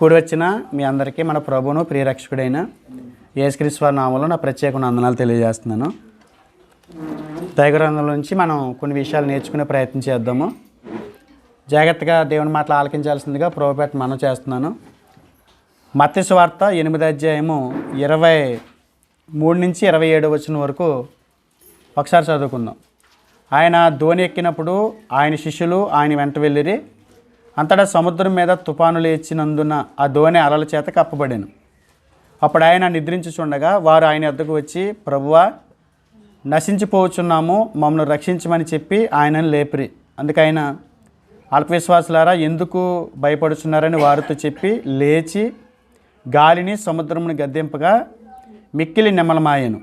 కూడి వచ్చిన మీ అందరికీ మన ప్రభువును ప్రియరక్షకుడైన యేసుక్రీస్తు వారి నామములో నా ప్రత్యేక వందనాలు తెలియజేస్తున్నాను. దైవగ్రంథం నుంచి మనం కొన్ని విషయాలు నేర్చుకునే ప్రయత్నం చేద్దాము. జాగ్రత్తగా దేవుని మాటలు ఆలకించాల్సిందిగా ప్రభుపేట మనం చేస్తున్నాను. మత్తయి సువార్త 8వ అధ్యాయము 23 నుంచి 27 వచనం వరకు ఒకసారి చదువుకుందాం. ఆయన ధోని ఎక్కినప్పుడు ఆయన శిష్యులు ఆయన వెంట వెళ్ళిరి. అంతటా సముద్రం మీద తుఫాను లేచినందున ఆ ధోని అలల చేత కప్పబడెను. అప్పుడు ఆయన నిద్రించుచుండగా వారు ఆయన వద్దకు వచ్చి, ప్రభువా, నశించిపోవచ్చున్నాము, మమ్మల్ని రక్షించమని చెప్పి ఆయనను లేపిరి. అందుకైన అల్పవిశ్వాసులారా ఎందుకు భయపడుచున్నారని వారితో చెప్పి లేచి గాలిని సముద్రమును గద్దెంపగా మిక్కిలి నెమ్మలమాయెను.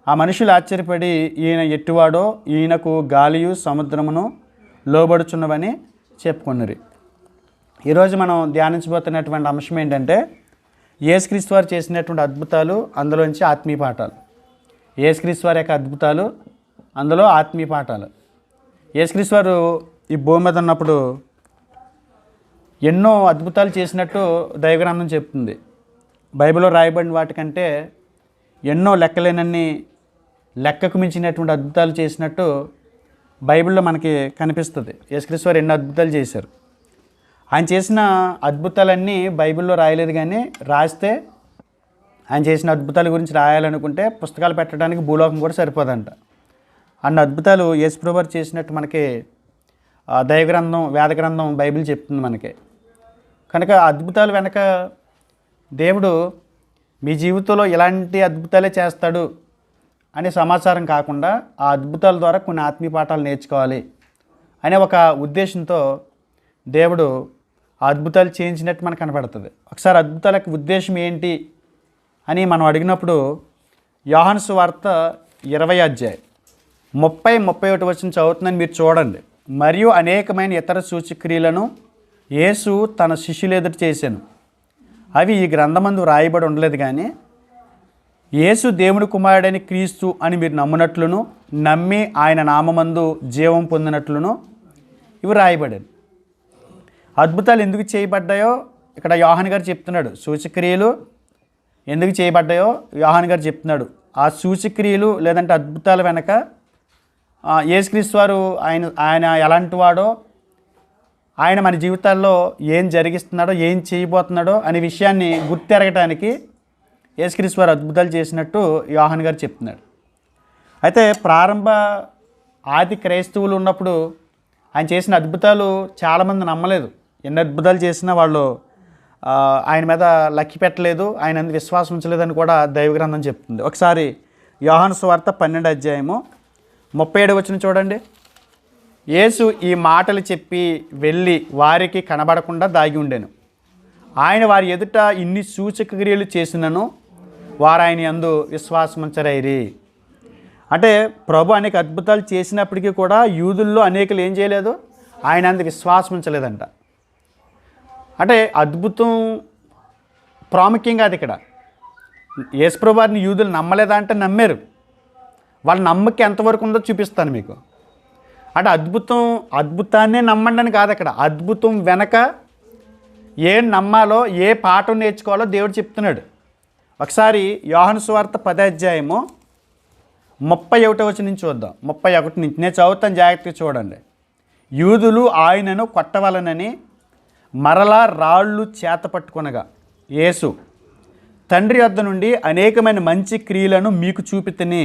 ఆ మనుషులు ఆశ్చర్యపడి, ఈయన ఎట్టివాడో, ఈయనకు గాలియు సముద్రమును లోబడుచున్నవని చెప్పుకున్నారు. ఈరోజు మనం ధ్యానించబోతున్నటువంటి అంశం ఏంటంటే యేసుక్రీస్తు వారు చేసినటువంటి అద్భుతాలు, అందులోంచి ఆత్మీయ పాఠాలు. యేసుక్రీస్తు వారి యొక్క అద్భుతాలు, అందులో ఆత్మీయ పాఠాలు. యేసుక్రీస్తు వారు ఈ భూమి మీద ఉన్నప్పుడు ఎన్నో అద్భుతాలు చేసినట్టు దైవగ్రంథం చెప్తుంది. బైబిల్లో రాయబడిన వాటికంటే ఎన్నో లెక్కలేనన్ని, లెక్కకు మించినటువంటి అద్భుతాలు చేసినట్టు బైబిల్లో మనకి కనిపిస్తుంది. యేసుక్రీస్తు వారు ఎన్నో అద్భుతాలు చేశారు. ఆయన చేసిన అద్భుతాలన్నీ బైబిల్లో రాయలేదు, కానీ రాస్తే ఆయన చేసిన అద్భుతాల గురించి రాయాలనుకుంటే పుస్తకాలు పెట్టడానికి భూలోకం కూడా సరిపోదంట. అన్న అద్భుతాలు యేసుప్రభువు వారు చేసినట్టు మనకి దైవగ్రంథం, వేదగ్రంథం, బైబిల్ చెప్తుంది మనకి. కనుక అద్భుతాల వెనక దేవుడు మీ జీవితంలో ఇలాంటి అద్భుతాలే చేస్తాడు అనే సమాచారం కాకుండా ఆ అద్భుతాల ద్వారా కొన్ని ఆత్మీయ పాఠాలు నేర్చుకోవాలి అనే ఒక ఉద్దేశంతో దేవుడు ఆ అద్భుతాలు చేయించినట్టు మనకు కనపడుతుంది. ఒకసారి అద్భుతాల యొక్క ఉద్దేశం ఏంటి అని మనం అడిగినప్పుడు యోహాను సువార్త 20వ అధ్యాయం 30-31 వచనం చదువుతుందని మీరు చూడండి. మరియు అనేకమైన ఇతర సూచక్రియలను యేసు తన శిష్యులు ఎదుట చేశాను. అవి ఈ గ్రంథమందు రాయబడి ఉండలేదు, కానీ యేసు దేవుని కుమారుడని క్రీస్తు అని మీరు నమ్మునట్లును, నమ్మి ఆయన నామమందు జీవం పొందినట్లును ఇవి రాయబడాను. అద్భుతాలు ఎందుకు చేయబడ్డాయో ఇక్కడ యోహాను గారు చెప్తున్నాడు. సూచక్రియలు ఎందుకు చేయబడ్డాయో యోహాను గారు చెప్తున్నాడు. ఆ సూచక్రియలు లేదంటే అద్భుతాల వెనక యేసుక్రీస్తు వారు ఆయన ఎలాంటి వాడో, ఆయన మన జీవితాల్లో ఏం జరిగిస్తున్నాడో, ఏం చేయబోతున్నాడో అనే విషయాన్ని గుర్తెరగటానికి యేసుక్రీస్తు వారు అద్భుతాలు చేసినట్టు యోహాను గారు చెప్తున్నాడు. అయితే ప్రారంభ ఆది క్రైస్తవులు ఉన్నప్పుడు ఆయన చేసిన అద్భుతాలు చాలామంది నమ్మలేదు. ఎన్ని అద్భుతాలు చేసినా వాళ్ళు ఆయన మీద లక్కి పెట్టలేదు, ఆయన అందుకు విశ్వాసం ఉంచలేదని కూడా దైవగ్రంథం చెప్తుంది. ఒకసారి యోహాను సువార్త 12వ అధ్యాయము 37వ వచనం చూడండి. యేసు ఈ మాటలు చెప్పి వెళ్ళి వారికి కనబడకుండా దాగి ఉండెను. ఆయన వారి ఎదుట ఇన్ని సూచక క్రియలు చేసినను వారు ఆయన యందు విశ్వాసముంచరైరి. అంటే ప్రభు అనేక అద్భుతాలు చేసినప్పటికీ కూడా యూదుల్లో అనేకులు ఏం చేయలేదు, ఆయన అందు విశ్వాసం ఉంచలేదంట. అంటే అద్భుతం ప్రాముఖ్యం కాదు ఇక్కడ. యేసుప్రభు వారిని యూదులు నమ్మలేదా అంటే నమ్మారు. వాళ్ళ నమ్మకం ఎంతవరకు ఉందో చూపిస్తాను మీకు. అంటే అద్భుతాన్నే నమ్మండి అని కాదు అక్కడ. అద్భుతం వెనక ఏం నమ్మాలో, ఏ పాఠం నేర్చుకోవాలో దేవుడు చెప్తున్నాడు. ఒకసారి యోహాను సువార్త 10వ అధ్యాయము 31వ వచనం నుంచి చూద్దాం. 31 నుంచి నేను చదువుతాను, జాగ్రత్తగా చూడండి. యూదులు ఆయనను కొట్టవలనని మరలా రాళ్ళు చేత పట్టుకొనగా యేసు, తండ్రి వద్ద నుండి అనేకమైన మంచి క్రియలను మీకు చూపితిని,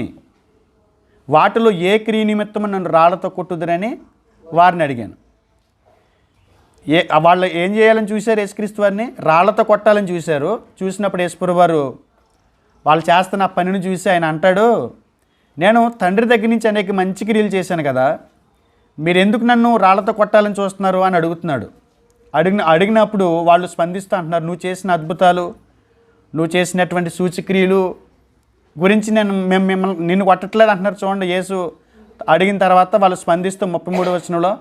వాటిలో ఏ క్రియ నిమిత్తము నన్ను రాళ్లతో కొట్టుదురని వారిని అడిగాను. వాళ్ళు ఏం చేయాలని చూశారు? యేసుక్రీస్తు వారిని రాళ్లతో కొట్టాలని చూశారు. చూసినప్పుడు యేసుప్రభువు వారు వాళ్ళు చేస్తున్న పనిని చూసి ఆయన అంటాడు, నేను తండ్రి దగ్గర నుంచి అనేక మంచి క్రియలు చేశాను కదా, మీరు ఎందుకు నన్ను రాళ్లతో కొట్టాలని చూస్తున్నారు అని అడుగుతున్నాడు. అడిగినప్పుడు వాళ్ళు స్పందిస్తూ అంటున్నారు, నువ్వు చేసిన అద్భుతాలు, నువ్వు చేసినటువంటి సూచక్రియలు గురించి నిన్ను కొట్టట్లేదు అంటున్నారు. చూడండి, యేసు అడిగిన తర్వాత వాళ్ళు స్పందిస్తూ 33వ వచనంలో,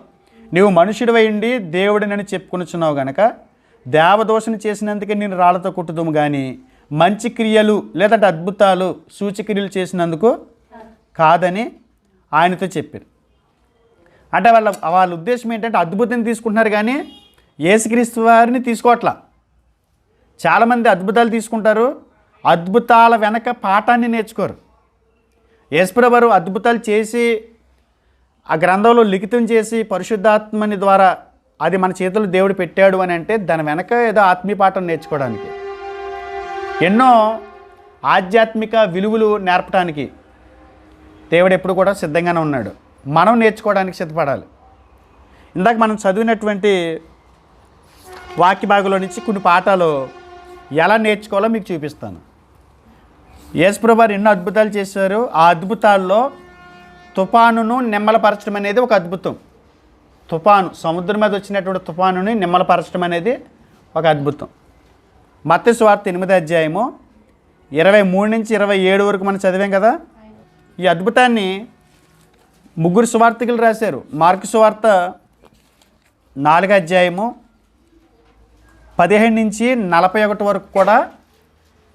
నీవు మనుషుడివై ఉండి దేవుడినని చెప్పుకొనుచున్నావు గనక దేవదోషణ చేసినందుకే నేను రాళ్లతో కొట్టుదుము, కానీ మంచి క్రియలు లేదంటే అద్భుతాలు, సూచక్రియలు చేసినందుకు కాదని ఆయనతో చెప్పారు. అంటే వాళ్ళ ఉద్దేశం ఏంటంటే అద్భుతం తీసుకుంటున్నారు, కానీ యేసుక్రీస్తు వారిని తీసుకోవట్లా. చాలామంది అద్భుతాలు తీసుకుంటారు, అద్భుతాల వెనక పాఠాన్ని నేర్చుకోరు. యేసుప్రభువు వారు అద్భుతాలు చేసి ఆ గ్రంథంలో లిఖితం చేసి పరిశుద్ధాత్మని ద్వారా అది మన చేతుల్లో దేవుడు పెట్టాడు అని అంటే దాని వెనక ఏదో ఆత్మీయ పాఠం నేర్చుకోవడానికి, ఎన్నో ఆధ్యాత్మిక విలువలు నేర్పడానికి దేవుడు ఎప్పుడు కూడా సిద్ధంగానే ఉన్నాడు. మనం నేర్చుకోవడానికి సిద్ధపడాలి. ఇందాక మనం చదివినటువంటి వాక్య భాగంలో నుంచి కొన్ని పాఠాలు ఎలా నేర్చుకోవాలో మీకు చూపిస్తాను. యేసుప్రభువు వారు ఎన్నో అద్భుతాలు చేశారు. ఆ అద్భుతాల్లో తుఫానును నిమ్మలపరచడం అనేది ఒక అద్భుతం. తుఫాను, సముద్రం మీద వచ్చినటువంటి తుఫానుని నిమ్మలపరచడం అనేది ఒక అద్భుతం. మత్తయి సువార్త 8వ అధ్యాయము 23 నుంచి 27 వరకు మనం చదివాం కదా. ఈ అద్భుతాన్ని 3 సువార్తికులు రాశారు. మార్కు సువార్త 4వ అధ్యాయము 15 నుంచి 41 వరకు కూడా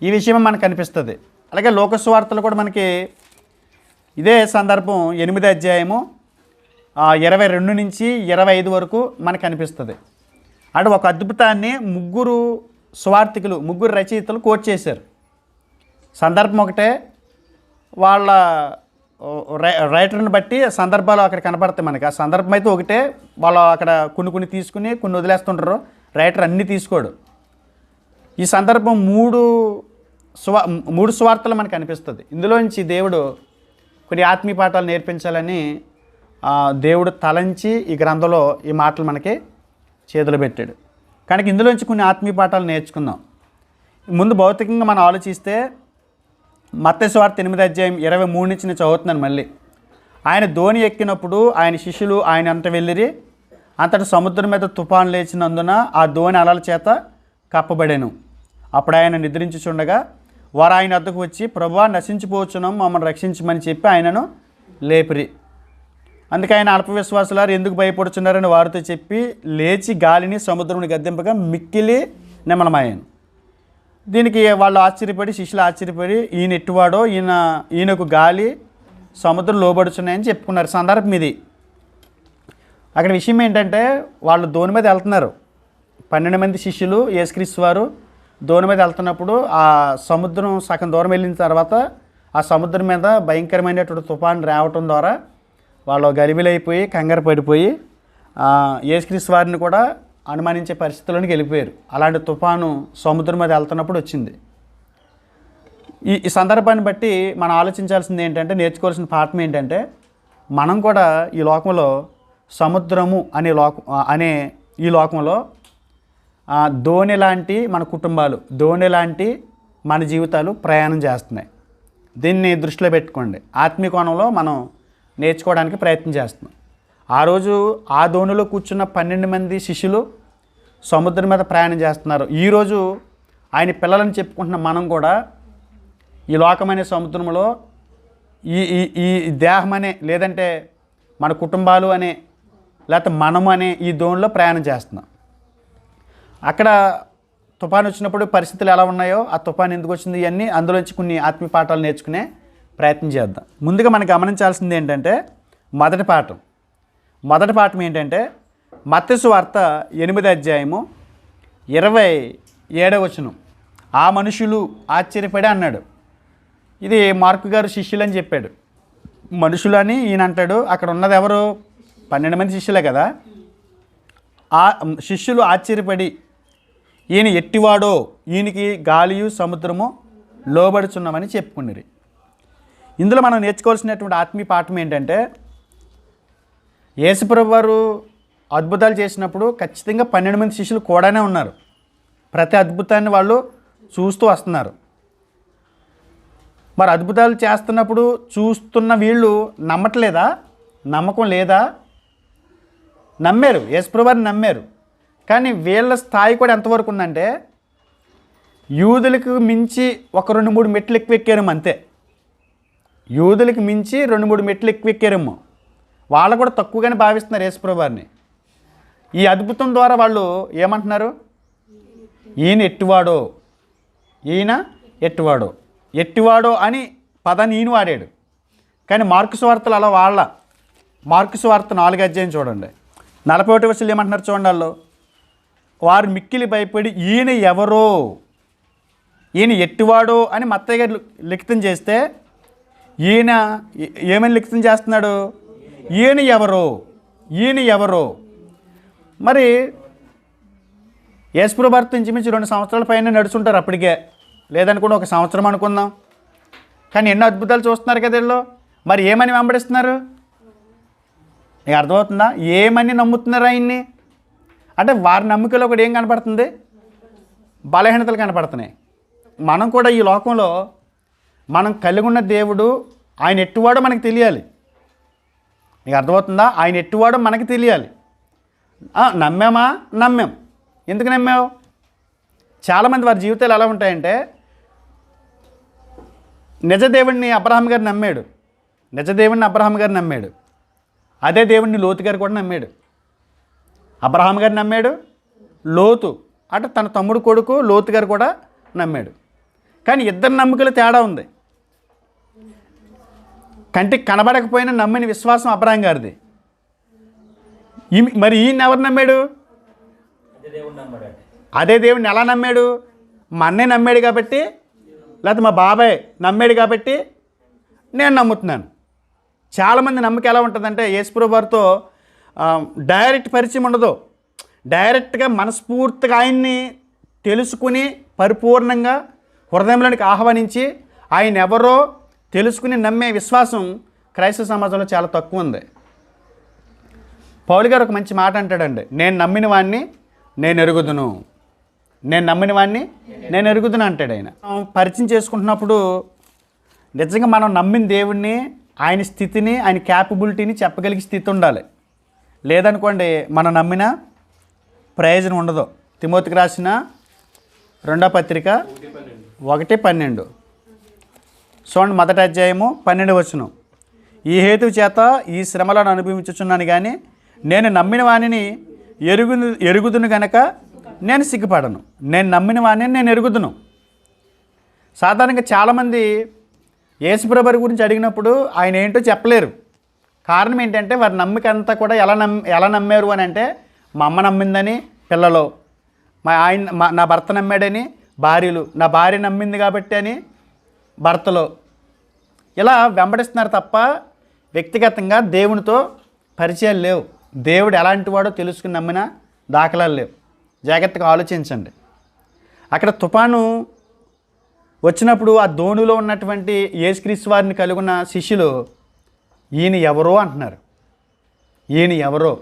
ఈ విషయం మనకు కనిపిస్తుంది. అలాగే లోక సువార్తలు కూడా మనకి ఇదే సందర్భం 8వ అధ్యాయము 22 నుంచి 25 వరకు మనకు కనిపిస్తుంది. అంటే ఒక అద్భుతాన్ని 3 సువార్తికులు, 3 రచయితలు కోట్ చేశారు. సందర్భం ఒకటే, వాళ్ళ రైటర్ని బట్టి సందర్భాలు అక్కడ కనపడతాయి మనకి. ఆ సందర్భం అయితే ఒకటే, వాళ్ళు అక్కడ కొన్ని తీసుకుని కొన్ని వదిలేస్తుంటారు. రైటర్ అన్నీ తీసుకోడు. ఈ సందర్భం 3 సువార్తలు మనకు కనిపిస్తుంది. ఇందులోంచి దేవుడు కొన్ని ఆత్మీయ పాఠాలు నేర్పించాలని దేవుడు తలంచి ఈ గ్రంథంలో ఈ మాటలు మనకి చేతులు పెట్టాడు. కనుక ఇందులోంచి కొన్ని ఆత్మీయ పాఠాలు నేర్చుకుందాం. ముందు భౌతికంగా మనం ఆలోచిస్తే మత్తయి సువార్త 8వ అధ్యాయం 23 నుంచి నేను చదువుతున్నాను మళ్ళీ. ఆయన ధోని ఎక్కినప్పుడు ఆయన శిష్యులు ఆయన అంత వెళ్ళిరి. అంతటి సముద్రం మీద తుఫాను లేచినందున ఆ ధోని అలల చేత కప్పబడెను. అప్పుడు ఆయన నిద్రించుచుండగా వారు ఆయన వద్దకు వచ్చి, ప్రభువా, నశించిపోవచ్చున్నాం, మమ్మల్ని రక్షించమని చెప్పి ఆయనను లేపిరి. అందుకే ఆయన అల్పవిశ్వాసులారు ఎందుకు భయపడుచున్నారని వారితో చెప్పి లేచి గాలిని సముద్రముని గద్దెంపగా మిక్కిలి నిమ్మలమయ్యాను. దీనికి వాళ్ళు ఆశ్చర్యపడి, శిష్యులు ఆశ్చర్యపడి, ఈయన ఎట్టువాడో, ఈయనకు గాలి సముద్రం లోబడుచున్నాయని చెప్పుకున్నారు. సందర్భం ఇది. అక్కడ విషయం ఏంటంటే, వాళ్ళు ధోని మీద వెళ్తున్నారు. 12 మంది శిష్యులు, యేసుక్రీస్తు వారు ధోని మీద వెళ్తున్నప్పుడు ఆ సముద్రం సగం దూరం వెళ్ళిన తర్వాత ఆ సముద్రం మీద భయంకరమైనటువంటి తుఫాను రావటం ద్వారా వాళ్ళు గలిబిలైపోయి కంగారు పడిపోయి యేసుక్రీస్తు వారిని కూడా అనుమానించే పరిస్థితుల్లోకి వెళ్ళిపోయారు. అలాంటి తుఫాను సముద్రం మీద వెళ్తున్నప్పుడు వచ్చింది. ఈ సందర్భాన్ని బట్టి మనం ఆలోచించాల్సింది ఏంటంటే, నేర్చుకోవాల్సిన పాఠం ఏంటంటే, మనం కూడా ఈ లోకంలో సముద్రము అనే ఈ లోకంలో ధోని లాంటి మన కుటుంబాలు, ధోని లాంటి మన జీవితాలు ప్రయాణం చేస్తున్నాయి. దీన్ని దృష్టిలో పెట్టుకోండి. ఆత్మీయ కోణంలో మనం నేర్చుకోవడానికి ప్రయత్నం చేస్తున్నాం. ఆ రోజు ఆ ధోనిలో కూర్చున్న 12 మంది శిష్యులు సముద్రం మీద ప్రయాణం చేస్తున్నారు. ఈరోజు ఆయన పిల్లలని చెప్పుకుంటున్న మనం కూడా ఈ లోకమనే సముద్రంలో ఈ దేహం అనే, లేదంటే మన కుటుంబాలు అనే, లేకపోతే మనము అనే ఈ ధోనిలో ప్రయాణం చేస్తున్నాం. అక్కడ తుఫాను వచ్చినప్పుడు పరిస్థితులు ఎలా ఉన్నాయో, ఆ తుఫాను ఎందుకు వచ్చింది, ఇవన్నీ అందులోంచి కొన్ని ఆత్మీయ పాఠాలు నేర్చుకునే ప్రయత్నం చేద్దాం. ముందుగా మనం గమనించాల్సింది ఏంటంటే, మొదటి పాఠం ఏంటంటే, మత్తయి సువార్త 8వ అధ్యాయము 27వ వచనం. ఆ మనుషులు ఆశ్చర్యపడి అన్నాడు. ఇది మార్కు గారు శిష్యులని చెప్పాడు. మనుషులు అని ఈయన అంటాడు. అక్కడ ఉన్నది ఎవరు? 12 మంది శిష్యులే కదా. ఆ శిష్యులు ఆశ్చర్యపడి, ఈయన ఎట్టివాడో, ఈయనకి గాలియు సముద్రము లోబడుచున్నామని చెప్పుకున్నారు. ఇందులో మనం నేర్చుకోవాల్సినటువంటి ఆత్మీయ పాఠం ఏంటంటే, యేసుప్రభువు వారు అద్భుతాలు చేసినప్పుడు ఖచ్చితంగా 12 మంది శిష్యులు కూడానే ఉన్నారు. ప్రతి అద్భుతాన్ని వాళ్ళు చూస్తూ వస్తున్నారు. మరి అద్భుతాలు చేస్తున్నప్పుడు చూస్తున్న వీళ్ళు నమ్మట్లేదా? నమ్మకం లేదా? నమ్మారు, యేసుప్రభువు వారిని నమ్మారు. కానీ వీళ్ళ స్థాయి కూడా ఎంతవరకు ఉందంటే, యూదులకు మించి ఒక 2-3 మెట్లు ఎక్కువ ఎక్కారేమో అంతే. యూదులకు మించి 2-3 మెట్లు ఎక్కువ ఎక్కారేమో. వాళ్ళు కూడా తక్కువగానే భావిస్తున్నారు యేసుప్రభువు వారిని. ఈ అద్భుతం ద్వారా వాళ్ళు ఏమంటున్నారు? ఈయన ఎట్టివాడో అని పదాన్ని ఈయన వాడాడు. కానీ మార్కు సువార్తలు అలా వాళ్ళ. మార్కు సువార్త 4వ అధ్యాయం చూడండి, 41వ వచనంలో ఏమంటున్నారు చూడండి. వాళ్ళు వారు మిక్కిలి భయపడి, ఈయన ఎవరో ఈయన ఎట్టివాడు అని మత్తయ్య గారు లిఖితం చేస్తే ఈయన ఏమని లిఖితం చేస్తున్నాడు? ఈయన ఎవరో. మరి యేసుప్రభు భర్త ఇంచుమించు 2 సంవత్సరాల పైన నడుచుంటారు అప్పటికే, లేదనుకుంటే 1 సంవత్సరం అనుకుందాం. కానీ ఎన్నో అద్భుతాలు చూస్తున్నారు కదా వీళ్ళు. మరి ఏమని వెంబడిస్తున్నారు? నీకు అర్థమవుతుందా? ఏమని నమ్ముతున్నారు ఆయన్ని? అంటే వారి నమ్మికలో కూడా ఏం కనపడుతుంది? బలహీనతలు కనపడుతున్నాయి. మనం కూడా ఈ లోకంలో మనం కలిగి ఉన్న దేవుడు ఆయన ఎట్టువాడో మనకు తెలియాలి. నీకు అర్థమవుతుందా? ఆయన ఎట్టువాడో మనకి తెలియాలి. నమ్మాం. ఎందుకు నమ్మావు? చాలామంది వారి జీవితాలు ఎలా ఉంటాయంటే, నిజ దేవుడిని అబ్రహాం గారు నమ్మాడు. అదే దేవుడిని లోతు గారు కూడా నమ్మాడు. అబ్రహాం గారు నమ్మాడు, లోతు అంటే తన తమ్ముడు కొడుకు లోతు గారు కూడా నమ్మాడు. కానీ ఇద్దరు నమ్మికలు తేడా ఉంది. కంటికి కనబడకపోయినా నమ్మిన విశ్వాసం అబ్రహాం గారిది. మరి ఈయన ఎవరు నమ్మాడు? అదే దేవుడిని ఎలా నమ్మాడు? మా అన్నయ్య నమ్మాడు కాబట్టి, లేకపోతే మా బాబాయ్ నమ్మాడు కాబట్టి నేను నమ్ముతున్నాను. చాలామంది నమ్మకం ఎలా ఉంటుందంటే, యేసుప్రభు వారితో డైరెక్ట్ పరిచయం ఉండదు. డైరెక్ట్గా మనస్ఫూర్తిగా ఆయన్ని తెలుసుకుని పరిపూర్ణంగా హృదయంలోనికి ఆహ్వానించి ఆయన ఎవరో తెలుసుకుని నమ్మే విశ్వాసం క్రైస్తవ సమాజంలో చాలా తక్కువ ఉంది. పౌలు గారు ఒక మంచి మాట అంటాడండి, నేను నమ్మిన వాడిని నేను ఎరుగుదును అంటాడు ఆయన. పరిచయం చేసుకుంటున్నప్పుడు నిజంగా మనం నమ్మిన దేవుణ్ణి, ఆయన స్థితిని, ఆయన క్యాపబిలిటీని చెప్పగలిగే స్థితి ఉండాలి. లేదనుకోండి మనం నమ్మిన ప్రయోజనం ఉండదు. తిమోతికి రాసిన 2వ పత్రిక 1:12 చూడండి. 1వ అధ్యాయము 12వ వచనం. ఈ హేతువు చేత ఈ శ్రమలను అనుభవించుచున్నాను కానీ నేను నమ్మిన వాణిని ఎరుగుదును గనక నేను సిగ్గుపడను. నేను నమ్మిన వాణిని నేను ఎరుగుదును. సాధారణంగా చాలామంది యేసుప్రభు గురించి అడిగినప్పుడు ఆయన ఏంటో చెప్పలేరు. కారణం ఏంటంటే వారి నమ్మిక అంతా కూడా ఎలా నమ్మారు అని అంటే, మా అమ్మ నమ్మిందని పిల్లలు, నా భర్త నమ్మాడని భార్యలు, నా భార్య నమ్మింది కాబట్టి అని భర్తలు, ఇలా వెంబడిస్తున్నారు తప్ప వ్యక్తిగతంగా దేవునితో పరిచయాలు లేవు. దేవుడు ఎలాంటి వాడో తెలుసుకుని నమ్మిన దాఖలాలు లేవు. జాగ్రత్తగా ఆలోచించండి. అక్కడ తుఫాను వచ్చినప్పుడు ఆ దోణిలో ఉన్నటువంటి యేసుక్రీస్తు వారిని కలుగున్న శిష్యులు ఈయన ఎవరో అంటున్నారు.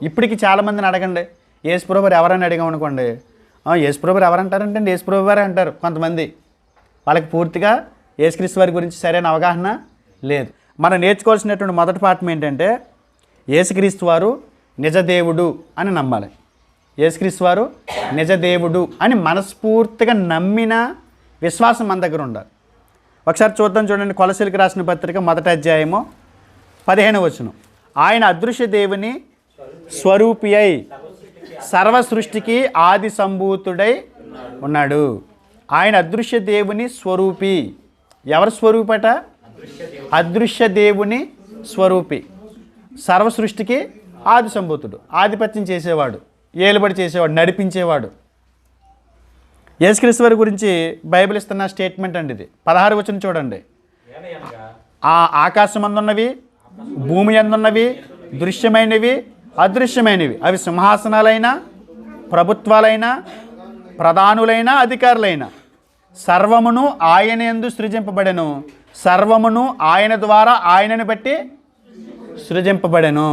ఇప్పటికీ చాలామందిని అడగండి, యేసుప్రభు ఎవరని అడిగామనుకోండి, యేసుప్రభు ఎవరంటారంటే యేసుప్రభు వారే అంటారు కొంతమంది. వాళ్ళకి పూర్తిగా యేసుక్రీస్తు వారి గురించి సరైన అవగాహన లేదు. మనం నేర్చుకోవాల్సినటువంటి మొదటి పాఠం ఏంటంటే, యేసుక్రీస్తు వారు నిజదేవుడు అని నమ్మాలి. యేసుక్రీస్తు వారు నిజదేవుడు అని మనస్ఫూర్తిగా నమ్మిన విశ్వాసం మన దగ్గర ఉండాలి. ఒకసారి చూడండి. కొలసీలకు రాసిన పత్రిక 1వ అధ్యాయము 15వ వచనం. ఆయన అదృశ్య దేవుని స్వరూపి అయి సర్వ సృష్టికి ఆది సంభూతుడై ఉన్నాడు. ఆయన అదృశ్య దేవుని స్వరూపి. ఎవరి స్వరూపట? అదృశ్య దేవుని స్వరూపి. సర్వ సృష్టికి ఆది సంభూతుడు, ఆధిపత్యం చేసేవాడు, ఏలుబడి చేసేవాడు, నడిపించేవాడు. యేసుక్రీస్తు వారి గురించి బైబిల్ ఇస్తున్న స్టేట్మెంట్ అండి ఇది. 16వ వచనం చూడండి. ఆ ఆకాశమందున్నవి, భూమి అందున్నవి, దృశ్యమైనవి, అదృశ్యమైనవి, అవి సింహాసనాలైనా, ప్రభుత్వాలైనా, ప్రధానులైన, అధికారులైన సర్వమును ఆయన యందు సృజింపబడెను. సర్వమును ఆయన ద్వారా ఆయనను బట్టి సృజింపబడెను.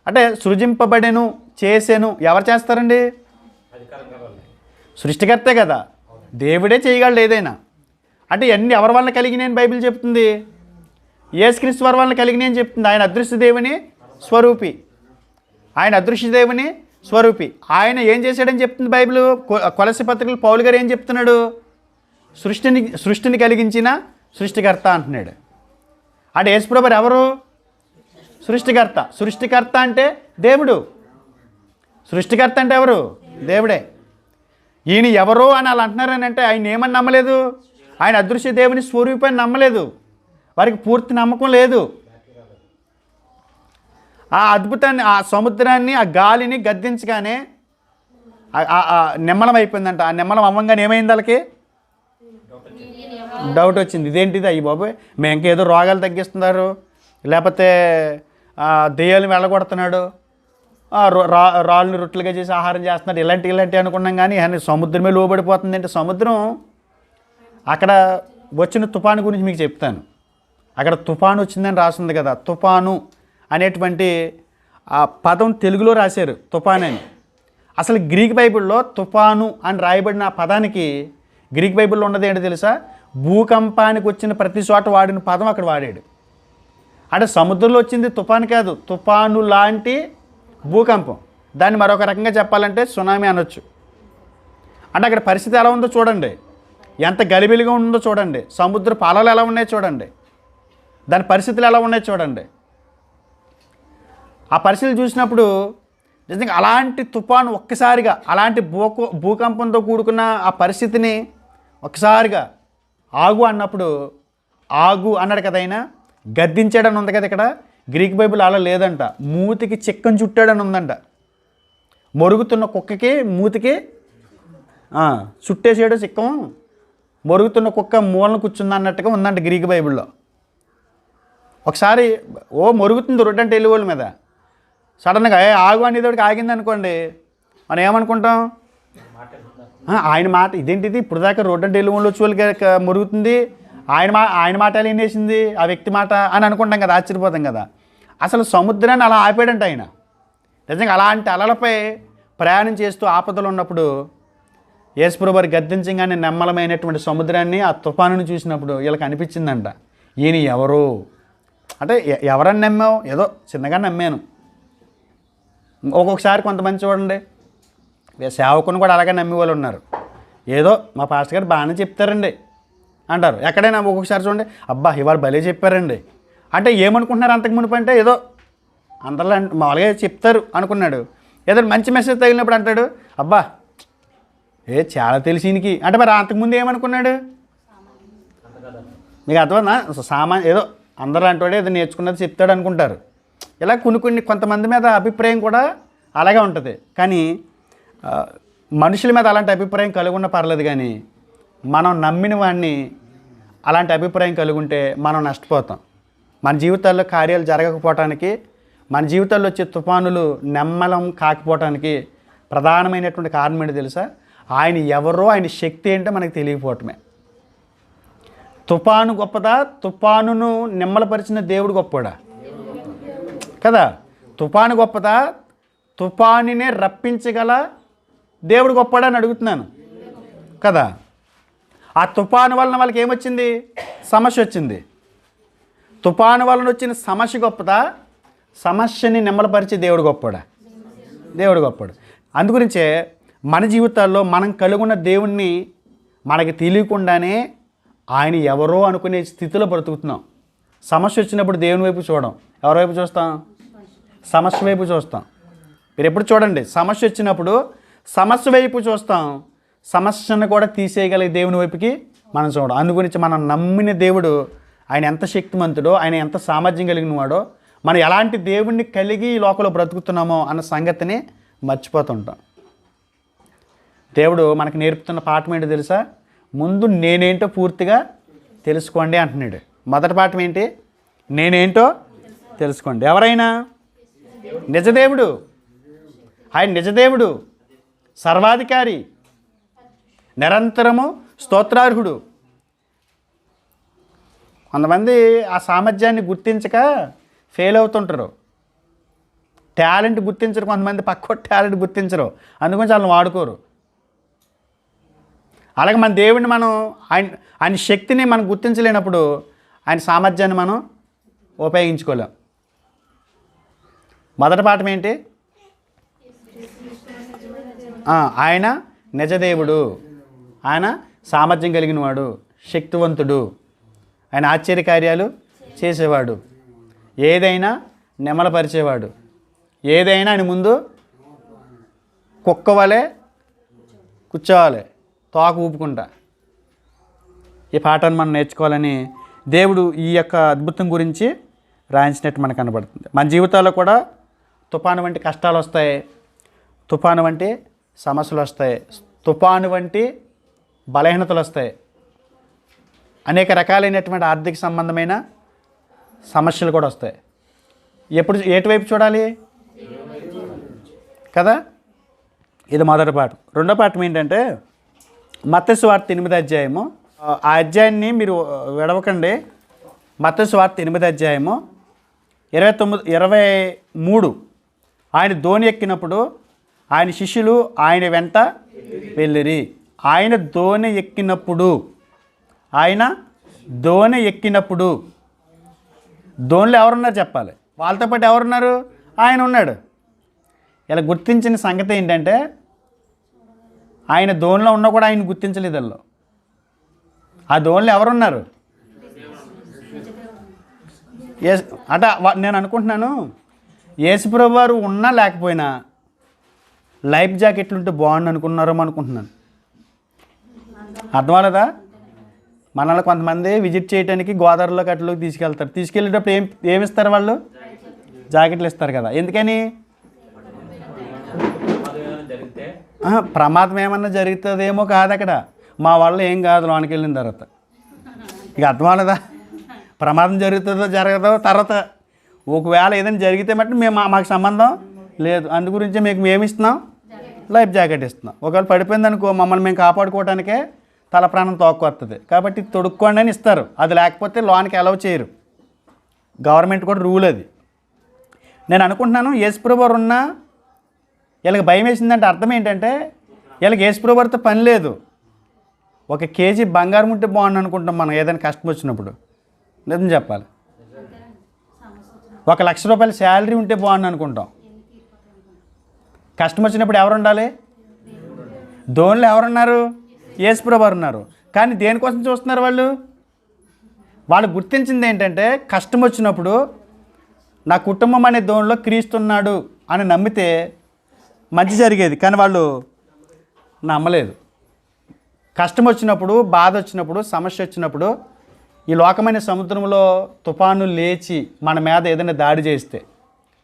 అంటే సృజింపబడెను, చేసెను ఎవరు చేస్తారండి? సృష్టికర్తే కదా, దేవుడే చేయగలడు ఏదైనా. అంటే ఇవన్నీ ఎవరి వల్ల కలిగినాయని బైబిల్ చెప్తుంది? యేసుక్రీస్తు వారి వల్ల కలిగినాయని చెప్తుంది. ఆయన అదృశ్య దేవుని స్వరూపి. ఆయన ఏం చేశాడని చెప్తుంది బైబిల్. కొలసీ పత్రికలు పౌలు గారు ఏం చెప్తున్నాడు? సృష్టిని కలిగించిన సృష్టికర్త అంటున్నాడు. అంటే యేసుప్రభు ఎవరు? సృష్టికర్త అంటే దేవుడు. సృష్టికర్త అంటే ఎవరు? దేవుడే. ఈయన ఎవరో అని అలా అంటున్నారని అంటే ఆయన ఏమని నమ్మలేదు? ఆయన అదృశ్య దేవుని స్వరూపాన్ని నమ్మలేదు. వారికి పూర్తి నమ్మకం లేదు. ఆ అద్భుతాన్ని, ఆ సముద్రాన్ని, ఆ గాలిని గద్దించగానే నిమ్మలం అయిపోయిందంట. ఆ నిమ్మలం అవ్వంగానే ఏమైంది? వాళ్ళకి డౌట్ వచ్చింది, ఇదేంటిది అయ్యి బాబోయ్, మేము ఇంకేదో రోగాలు తగ్గిస్తున్నారు, లేకపోతే దెయ్యాలను వెళ్ళగొడుతున్నాడు, రాళ్ళని రొట్టెలుగా చేసి ఆహారం చేస్తున్నాడు, ఇలాంటి అనుకున్నాం. కానీ సముద్రమే లోబడిపోతుంది అంటే సముద్రం అక్కడ వచ్చిన తుఫాను గురించి మీకు చెప్తాను. అక్కడ తుఫాను వచ్చిందని రాసింది కదా, తుఫాను అనేటువంటి ఆ పదం తెలుగులో రాశారు తుఫాన్ అని. అసలు గ్రీక్ బైబిల్లో తుఫాను అని రాయబడిన ఆ పదానికి గ్రీక్ బైబిల్లో ఉన్నది ఏంటో తెలుసా? భూకంపానికి వచ్చిన ప్రతి చోట వాడిన పదం అక్కడ వాడాడు. అంటే సముద్రంలో వచ్చింది తుఫాను కాదు, తుఫాను లాంటి భూకంపం. దాన్ని మరొక రకంగా చెప్పాలంటే సునామీ అనొచ్చు. అంటే అక్కడ పరిస్థితి ఎలా ఉందో చూడండి, ఎంత గలిబిలిగా ఉందో చూడండి, సముద్ర అలలు ఎలా ఉన్నాయో చూడండి, దాని పరిస్థితులు ఎలా ఉన్నాయో చూడండి. ఆ పరిస్థితులు చూసినప్పుడు నిజంగా అలాంటి తుఫాను ఒక్కసారిగా, అలాంటి భూకంపంతో కూడుకున్న ఆ పరిస్థితిని ఒక్కసారిగా ఆగు అన్నప్పుడు, ఆగు అన్నాడు కదా ఆయన, గద్దించాడని ఉంది కదా. ఇక్కడ గ్రీక్ బైబిల్ అలా లేదంట, మూతికి చిక్కని చుట్టాడని ఉందంట. మొరుగుతున్న కుక్కకి మూతికి చుట్టేసాడు చిక్కం, మొరుగుతున్న కుక్క మూలను కూర్చుంది అన్నట్టుగా ఉందంట గ్రీక్ బైబిల్లో. ఒకసారి మొరుగుతుంది రొట్టెంటే వెళ్ళివాళ్ళ మీద, సడన్గా ఆగు అనేదోడికి ఆగింది అనుకోండి, మనం ఏమనుకుంటాం? ఆయన మాట ఇదేంటిది, ఇప్పుడు దాకా రోడ్డంటే వెళ్ళివాళ్ళు వచ్చి వాళ్ళకి మొరుగుతుంది, ఆయన మాట ఎలా వినేసింది, ఆ వ్యక్తి మాట అని అనుకుంటాం కదా, ఆశ్చర్యపోతాం కదా. అసలు సముద్రాన్ని అలా ఆపాడంట ఆయన. నిజంగా అలాంటి అలలపై ప్రయాణం చేస్తూ ఆపదలు ఉన్నప్పుడు యేసుప్రభువు వారు గద్దించగానే నెమ్మలమైనటువంటి సముద్రాన్ని, ఆ తుఫానుని చూసినప్పుడు వీళ్ళకి అనిపించిందంట, ఈయన ఎవరు అంటే ఎవరని నమ్మావు? ఏదో చిన్నగా నమ్మాను. ఒక్కొక్కసారి కొంతమంది చూడండి, సేవకుని కూడా అలాగే నమ్మే వాళ్ళు ఉన్నారు. ఏదో మా పాస్టర్ గారు బాగానే చెప్తారండి అంటారు. ఎక్కడైనా ఒక్కొక్కసారి చూడండి, అబ్బా ఇవాళ భలే చెప్పారండి అంటే ఏమనుకుంటున్నారు అంతకు మునుపు అంటే ఏదో అందరిలో మామూలుగా చెప్తారు అనుకున్నాడు. ఏదో మంచి మెసేజ్ తగిలినప్పుడు అంటాడు, అబ్బా చాలా తెలిసినికి అంటే. మరి అంతకుముందు ఏమనుకున్నాడు? మీకు అర్థమైందా? ఏదో అందరూ అంటాడే ఏదో నేర్చుకున్నది చెప్తాడు అనుకుంటారు. ఇలా కొంతమంది మీద అభిప్రాయం కూడా అలాగే ఉంటుంది. కానీ మనుషుల మీద అలాంటి అభిప్రాయం కలిగి ఉన్న పర్లేదు, కానీ మనం నమ్మిన వాడిని అలాంటి అభిప్రాయం కలిగి ఉంటే మనం నష్టపోతాం. మన జీవితాల్లో కార్యాలు జరగకపోవటానికి, మన జీవితాల్లో వచ్చే తుఫానులు నెమ్మలం కాకపోవటానికి ప్రధానమైనటువంటి కారణం ఏంటి తెలుసా? ఆయన ఎవరో, ఆయన శక్తి ఏంటో మనకు తెలియకపోవటమే. తుఫాను గొప్పదా? తుఫానును నిమ్మలపరిచిన దేవుడు గొప్పడా కదా? తుఫాను గొప్పదా? తుఫానునే రప్పించగల దేవుడు గొప్పడా అని అడుగుతున్నాను కదా. ఆ తుఫాను వలన వాళ్ళకి ఏమొచ్చింది? సమస్య వచ్చింది. తుఫాను వలన వచ్చిన సమస్య గొప్పదా? సమస్యని నిమ్మలపరిచే దేవుడు గొప్పడా? దేవుడు గొప్పడు. అందుగురించే మన జీవితాల్లో మనం కలుగున్న దేవుణ్ణి మనకి తెలియకుండానే ఆయన ఎవరో అనుకునే స్థితిలో బ్రతుకుతున్నాం. సమస్య వచ్చినప్పుడు దేవుని వైపు చూడం, ఎవరి వైపు చూస్తాం? సమస్య వైపు చూస్తాం. మీరు ఎప్పుడు చూడండి, సమస్య వచ్చినప్పుడు సమస్య వైపు చూస్తాం, సమస్యను కూడా తీసేయగలిగే దేవుని వైపుకి మనం చూడం. అందుగురించి మనం నమ్మిన దేవుడు ఆయన ఎంత శక్తిమంతుడో, ఆయన ఎంత సామర్థ్యం కలిగిన వాడో, మనం ఎలాంటి దేవుణ్ణి కలిగి ఈ లోకంలో బ్రతుకుతున్నామో అన్న సంగతిని మర్చిపోతుంటాం. దేవుడు మనకు నేర్పుతున్న పాఠం ఏంటో తెలుసా? ముందు నేనేంటో పూర్తిగా తెలుసుకోండి అంటున్నాడు. మొదటి పాఠం ఏంటి? నేనేంటో తెలుసుకోండి. ఎవరైనా నిజదేవుడు, ఆయన నిజదేవుడు, సర్వాధికారి, నిరంతరము స్తోత్రార్హుడు. కొంతమంది ఆ సామర్థ్యాన్ని గుర్తించక ఫెయిల్ అవుతుంటారు. టాలెంట్ గుర్తించరు, కొంతమంది పక్క టాలెంట్ గుర్తించరు, అందుకని వాళ్ళని వాడుకోరు. అలాగే మన దేవుడిని మనం ఆయన శక్తిని మనం గుర్తించలేనప్పుడు ఆయన సామర్థ్యాన్ని మనం ఉపయోగించుకోలేం. మొదటి పాఠం ఏంటి? ఆయన నిజదేవుడు, ఆయన సామర్థ్యం కలిగిన వాడు, శక్తివంతుడు, ఆయన ఆశ్చర్యకార్యాలు చేసేవాడు, ఏదైనా నెమలపరిచేవాడు, ఏదైనా ఆయన ముందు కుక్క వలె కూర్చోవాలి, తోక ఊపుకుంటా. ఈ పాఠాన్ని మనం నేర్చుకోవాలని దేవుడు ఈ యొక్క అద్భుతం గురించి రాయించినట్టు మనకు కనబడుతుంది. మన జీవితాల్లో కూడా తుఫాను వంటి కష్టాలు వస్తాయి, తుఫాను వంటి సమస్యలు వస్తాయి, తుఫాను వంటి బలహీనతలు వస్తాయి. అనేక రకాలైనటువంటి ఆర్థిక సంబంధమైన సమస్యలు కూడా వస్తాయి. ఎప్పుడు ఎటువైపు చూడాలి కదా? ఇది మొదటి పాఠం. రెండో పాఠం ఏంటంటే మత్తయి సువార్త 8వ అధ్యాయము. ఆ అధ్యాయాన్ని మీరు విడవకండి. మత్తయి సువార్త 8వ అధ్యాయము 23. ఆయన ధోని ఎక్కినప్పుడు ఆయన శిష్యులు ఆయన వెంట వెళ్ళిరి. ఆయన ధోని ఎక్కినప్పుడు ధోనిలో ఎవరున్నారు చెప్పాలి. వాళ్ళతో పాటు ఎవరున్నారు? ఆయన ఉన్నాడు. ఇలా గుర్తించిన సంగతి ఏంటంటే ఆయన ధోనిలో ఉన్నా కూడా ఆయన గుర్తించలేదు. వాళ్ళు ఆ ధోనిలో ఎవరున్నారు? అంటే నేను అనుకుంటున్నాను యేసుప్రభు వారు ఉన్నా లేకపోయినా లైఫ్ జాకెట్లు ఉంటే బాగుండు అనుకున్నారేమో అనుకుంటున్నాను. అర్థం అవ్వలేదా? మనల్ని కొంతమంది విజిట్ చేయడానికి గోదావరిలోకి అట్లోకి తీసుకెళ్తారు. తీసుకెళ్ళేటప్పుడు ఏమిస్తారు వాళ్ళు? జాకెట్లు ఇస్తారు కదా. ఎందుకని? ప్రమాదం ఏమన్నా జరుగుతుందేమో కాదు అక్కడ. మా వల్ల ఏం కాదు లోనికి వెళ్ళిన తర్వాత. ఇక అర్థం అవ్వలేదా? ప్రమాదం జరుగుతుందో జరగదో తర్వాత ఒకవేళ ఏదైనా జరిగితే మట్టి మాకు సంబంధం లేదు. అందు గురించే మీకు మేము ఇస్తున్నాం, లైఫ్ జాకెట్ ఇస్తున్నాం. ఒకవేళ పడిపోయింది అనుకో మమ్మల్ని మేము కాపాడుకోవడానికే తల ప్రాణం తోక్కొస్తుంది. కాబట్టి తొడుక్కోండి అని ఇస్తారు. అది లేకపోతే లోనికి అలౌ చేయరు. గవర్నమెంట్ కూడా రూల్ అది. నేను అనుకుంటున్నాను యేసుప్రభు వారు ఉన్నా వీళ్ళకి భయం వేసిందంటే అర్థం ఏంటంటే వీళ్ళకి యేసుప్రభు వారితో పని లేదు. 1 కేజీ బంగారం ఉంటే బాగుండు అనుకుంటాం మనం ఏదైనా కష్టం వచ్చినప్పుడు. నిజం చెప్పాలి. 1 లక్ష రూపాయల శాలరీ ఉంటే బాగుండు అనుకుంటాం. కష్టం వచ్చినప్పుడు ఎవరు ఉండాలి? ధోనిలో ఎవరున్నారు? యేసుప్రభు వారు ఉన్నారు. కానీ దేనికోసం చూస్తున్నారు వాళ్ళు గుర్తించింది ఏంటంటే కష్టం వచ్చినప్పుడు నా కుటుంబం అనే ధోనిలో క్రీస్తున్నాడు అని నమ్మితే మంచి జరిగేది. కానీ వాళ్ళు నమ్మలేదు. కష్టం వచ్చినప్పుడు, బాధ వచ్చినప్పుడు, సమస్య వచ్చినప్పుడు, ఈ లోకమైన సముద్రంలో తుఫాను లేచి మన మీద ఏదైనా దాడి చేస్తే,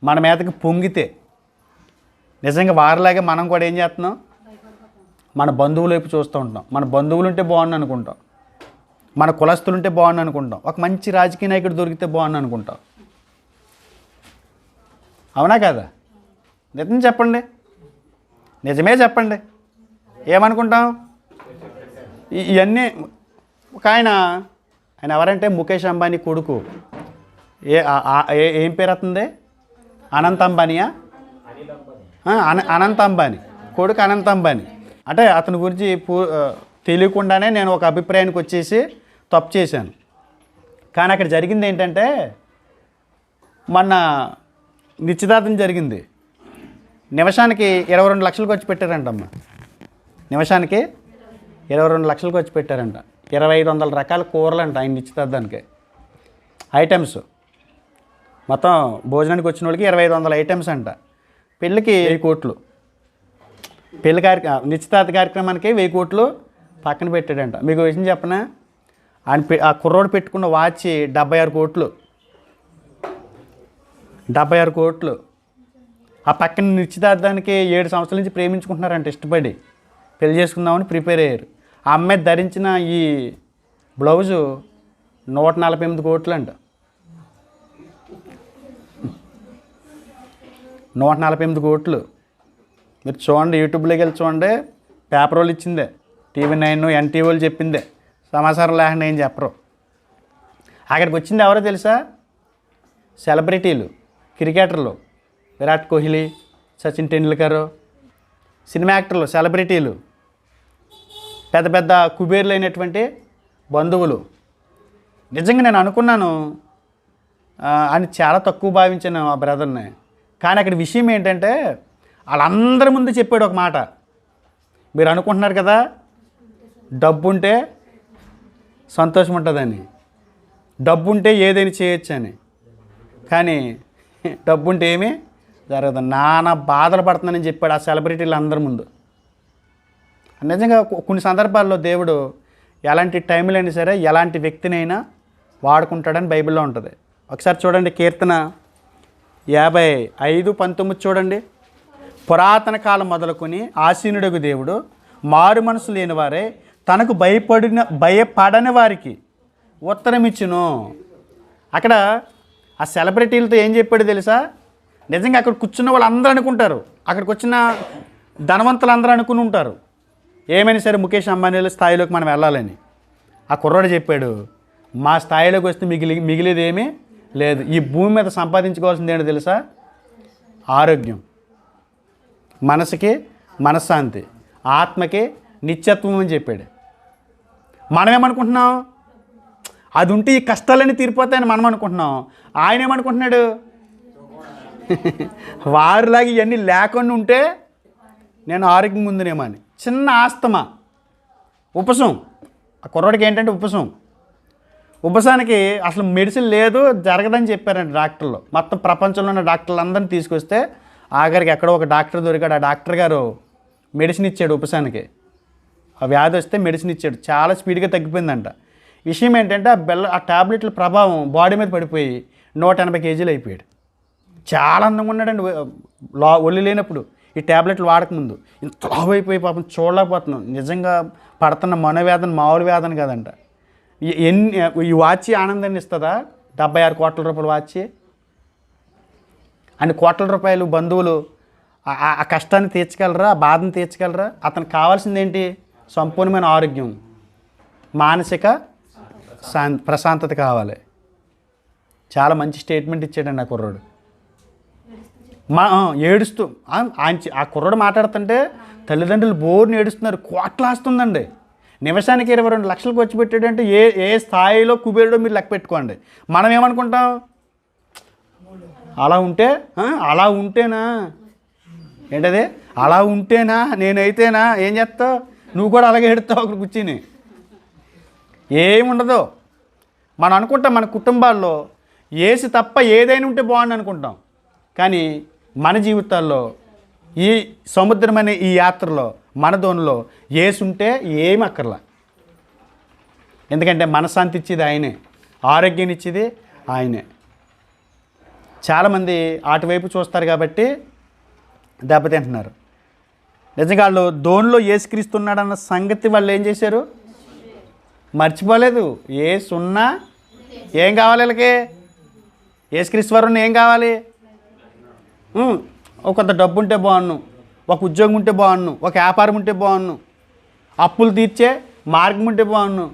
మన మీదకి పొంగితే నిజంగా వారిలాగే మనం కూడా ఏం చేస్తున్నాం? మన బంధువుల వైపు చూస్తూ ఉంటాం. మన బంధువులు ఉంటే బాగుండు అనుకుంటాం. మన కులస్తులు ఉంటే బాగుండు అనుకుంటాం. ఒక మంచి రాజకీయ నాయకుడు దొరికితే బాగుండు అనుకుంటాం. అవునా కదా? నిజం చెప్పండి, నిజమే చెప్పండి. ఏమనుకుంటాం? ఇవన్నీ ఒక ఆయన ఎవరంటే ముఖేష్ అంబానీ కొడుకు. ఏం పేరు అవుతుంది? అనంత్ అంబానీయా? అనంత్ అంబానీ కొడుకు అనంత్ అంబానీ. అంటే అతని గురించి తెలియకుండానే నేను ఒక అభిప్రాయానికి వచ్చేసి తప్పు చేశాను. కానీ అక్కడ జరిగింది ఏంటంటే మొన్న నిశ్చితార్థం జరిగింది. నిమిషానికి 22 లక్షలు ఖర్చు పెట్టారంటమ్మా. నిమిషానికి 22 లక్షలు ఖర్చు పెట్టారంట. 2500 రకాల కూరలు అంట ఆయన నిశ్చితార్థానికి. ఐటమ్స్ మొత్తం భోజనానికి వచ్చిన వాళ్ళకి 2500 ఐటమ్స్ అంట. పెళ్ళికి 1000 కోట్లు. పెళ్లి నిశ్చితార్థ కార్యక్రమానికి 1000 కోట్లు పక్కన పెట్టాడంట. మీకు విషయం చెప్పనా? ఆ కుర్రోడు పెట్టుకున్న వాచ్ 76 కోట్లు. 76 కోట్లు. ఆ పక్కన నిశ్చితార్థానికి 7 సంవత్సరాల నుంచి ప్రేమించుకుంటున్నారంట. ఇష్టపడి పెళ్లి చేసుకుందామని ప్రిపేర్ అయ్యారు. ఆ అమ్మాయి ధరించిన ఈ బ్లౌజు 148 కోట్లు అంట. 148 కోట్లు. మీరు చూడండి, యూట్యూబ్లోకి వెళ్ళి చూడండి. పేపర్ వాళ్ళు ఇచ్చిందే, TV9, NTV వాళ్ళు చెప్పిందే. సమాచారం లేకుండా ఏం చెప్పరు. అక్కడికి వచ్చింది ఎవరో తెలుసా? సెలబ్రిటీలు, క్రికెటర్లు, విరాట్ కోహ్లీ, సచిన్ టెండూల్కర్, సినిమా యాక్టర్లు, సెలబ్రిటీలు, పెద్ద పెద్ద కుబేర్లు అయినటువంటి బంధువులు. నిజంగా నేను అనుకున్నాను అని చాలా తక్కువ భావించాను ఆ బ్రదర్ని. కానీ అక్కడ విషయం ఏంటంటే వాళ్ళందరి ముందు చెప్పాడు ఒక మాట. మీరు అనుకుంటున్నారు కదా డబ్బు ఉంటే సంతోషం ఉంటుందని, డబ్బు ఉంటే ఏదైనా చేయొచ్చు అని. కానీ డబ్బు ఉంటే ఏమీ జరగదు. నానా బాధలు పడుతుందని చెప్పాడు ఆ సెలబ్రిటీలు అందరి ముందు. నిజంగా కొన్ని సందర్భాల్లో దేవుడు ఎలాంటి టైంలో అయినా సరే ఎలాంటి వ్యక్తినైనా వాడుకుంటాడని బైబిల్లో ఉంటుంది. ఒకసారి చూడండి, కీర్తన 55:19 చూడండి. పురాతన కాలం మొదలుకొని ఆసీనుడగు దేవుడు మారు మనసు లేని వారే తనకు భయపడని వారికి ఉత్తరం ఇచ్చును. అక్కడ ఆ సెలబ్రిటీలతో ఏం చెప్పాడు తెలుసా? నిజంగా అక్కడ కూర్చున్న వాళ్ళు అందరూ అనుకుంటారు, అక్కడికి వచ్చిన ధనవంతులు అందరూ అనుకుని ఉంటారు ఏమైనా సరే ముఖేష్ అంబానీల స్థాయిలోకి మనం వెళ్ళాలని. ఆ కుర్రాడు చెప్పాడు, మా స్థాయిలోకి వస్తే మిగిలేది ఏమీ లేదు. ఈ భూమి మీద సంపాదించుకోవాల్సింది ఏంటో తెలుసా? ఆరోగ్యం, మనసుకి మనశ్శాంతి, ఆత్మకి నిత్యత్వం అని చెప్పాడు. మనం ఏమనుకుంటున్నాం? అది ఉంటే ఈ కష్టాలన్నీ తీరిపోతాయని మనం అనుకుంటున్నాం. ఆయన ఏమనుకుంటున్నాడు? వారిలాగా ఇవన్నీ లేకుండా ఉంటే నేను ఆరోగ్యం ఉందినేమో అని. చిన్న ఆస్తమా, ఉపశం. ఆ కుర్రాడికి ఏంటంటే ఉపశం. ఉపశానికి అసలు మెడిసిన్ లేదు, జరగదని చెప్పారండి డాక్టర్లు. మొత్తం ప్రపంచంలో ఉన్న డాక్టర్లు అందరినీ తీసుకొస్తే ఆఖరికి ఎక్కడో ఒక డాక్టర్ దొరికాడు. ఆ డాక్టర్ గారు మెడిసిన్ ఇచ్చాడు ఉపశానికి. ఆ వ్యాధి వస్తే మెడిసిన్ ఇచ్చాడు, చాలా స్పీడ్గా తగ్గిపోయిందంట. విషయం ఏంటంటే ఆ ట్యాబ్లెట్ల ప్రభావం బాడీ మీద పడిపోయి 180 కేజీలు అయిపోయాడు. చాలా అందంగా ఉన్నాడండి ఒళ్ళు లేనప్పుడు, ఈ ట్యాబ్లెట్లు వాడకముందు. ఇంత లావు అయిపోయి పాపం చూడలేకపోతున్నాం. నిజంగా పడుతున్న మనోవేదన మామూలు వేదన కాదంట. ఈ వాచి ఆనందాన్ని ఇస్తుందా? 76 కోట్ల రూపాయల వాచి. అన్ని కోట్ల రూపాయలు బంధువులు ఆ కష్టాన్ని తీర్చగలరా? ఆ బాధను తీర్చగలరా? అతనికి కావాల్సింది ఏంటి? సంపూర్ణమైన ఆరోగ్యం, మానసిక ప్రశాంతత కావాలి. చాలా మంచి స్టేట్మెంట్ ఇచ్చాడండి ఆ కుర్రాడు. ఏడుస్తూ ఆ కుర్రాడు మాట్లాడుతుంటే తల్లిదండ్రులు బోర్ని ఏడుస్తున్నారు. కోట్ల ఆస్తుందండి. నిమిషానికి 22 లక్షలకు వచ్చి పెట్టాడంటే ఏ స్థాయిలో కుబేరుడో మీరు లెక్క పెట్టుకోండి. మనం ఏమనుకుంటాం? అలా ఉంటేనా ఏంటది? అలా ఉంటేనా నేనైతేనా ఏం చేస్తావు? నువ్వు కూడా అలాగే ఎడుతావు అక్కడ కూర్చుని. ఏముండదు. మనం అనుకుంటాం మన కుటుంబాల్లో ఏసి తప్ప ఏదైనా ఉంటే బాగుంది అనుకుంటాం. కానీ మన జీవితాల్లో ఈ సముద్రం అనే ఈ యాత్రలో మన దోణిలో ఏసి ఉంటే ఏమి అక్కర్లా. ఎందుకంటే మనశ్శాంతి ఇచ్చేది ఆయనే, ఆరోగ్యాన్ని ఇచ్చేది ఆయనే. చాలామంది అటువైపు చూస్తారు కాబట్టి దెబ్బతింటున్నారు. నిజంగా వాళ్ళు దోణిలో ఏసుక్రీస్తున్నాడన్న సంగతి వాళ్ళు ఏం చేశారు? మర్చిపోలేదు. ఏసున్నా ఏం కావాలి వీళ్ళకి? ఏసుక్రీశ్వరుని ఏం కావాలి? ఒక కొంత డబ్బు ఉంటే బాగున్ను, ఒక ఉద్యోగం ఉంటే బాగున్ను, ఒక వ్యాపారం ఉంటే బాగున్ను, అప్పులు తీర్చే మార్గం ఉంటే బాగున్ను.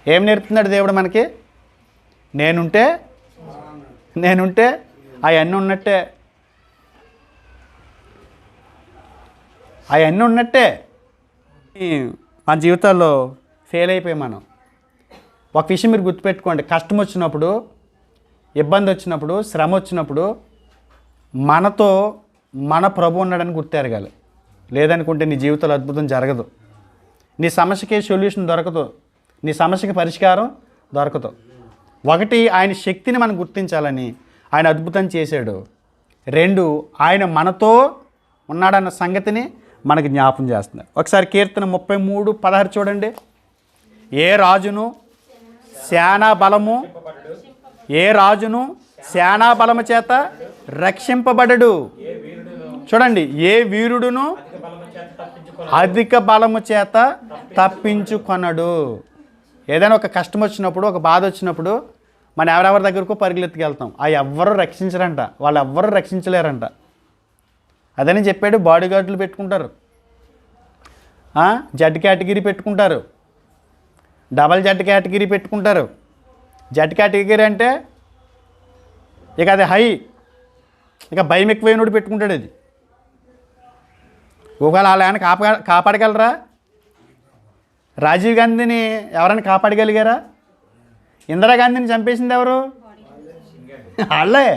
ఏం నేర్పుతున్నాడు దేవుడు మనకి? నేనుంటే అవన్నీ ఉన్నట్టే. అవన్నీ ఉన్నట్టే. మన జీవితాల్లో ఫెయిల్ అయిపోయాం మనం. ఒక విషయం మీరు గుర్తుపెట్టుకోండి. కష్టం వచ్చినప్పుడు, ఇబ్బంది వచ్చినప్పుడు, శ్రమ వచ్చినప్పుడు మనతో మన ప్రభు ఉన్నాడని గుర్తెరగాలి. లేదనుకుంటే నీ జీవితంలో అద్భుతం జరగదు. నీ సమస్యకి సొల్యూషన్ దొరకదు, నీ సమస్యకి పరిష్కారం దొరకదు. ఒకటి, ఆయన శక్తిని మనం గుర్తించాలని ఆయన అద్భుతం చేశాడు. 2, ఆయన మనతో ఉన్నాడన్న సంగతిని మనకు జ్ఞాపం చేస్తున్నారు. ఒకసారి కీర్తన 33:16 చూడండి. ఏ రాజును సేనా బలము చేత రక్షింపబడడు. చూడండి, ఏ వీరుడును అధిక బలము చేత తప్పించుకొనడు. ఏదైనా ఒక కష్టం వచ్చినప్పుడు, ఒక బాధ వచ్చినప్పుడు మనం ఎవరెవరి దగ్గరకు పరుగులెత్తుకెళ్తాం. ఎవ్వరూ రక్షించరంట, వాళ్ళు ఎవ్వరూ రక్షించలేరంట. అదని చెప్పాడు. బాడీ గార్డులు పెట్టుకుంటారు, జడ్ కేటగిరీ పెట్టుకుంటారు, డబల్ జడ్ కేటగిరీ పెట్టుకుంటారు. జడ్ కేటగిరీ అంటే ఇక అది హై, ఇక భయం ఎక్కువైనోడు పెట్టుకుంటాడు. అది ఒకవేళ వాళ్ళ ఆయన కాపాడగలరా? రాజీవ్ గాంధీని ఎవరైనా కాపాడగలిగారా? ఇందిరాగాంధీని చంపేసింది ఎవరు? వాళ్ళే,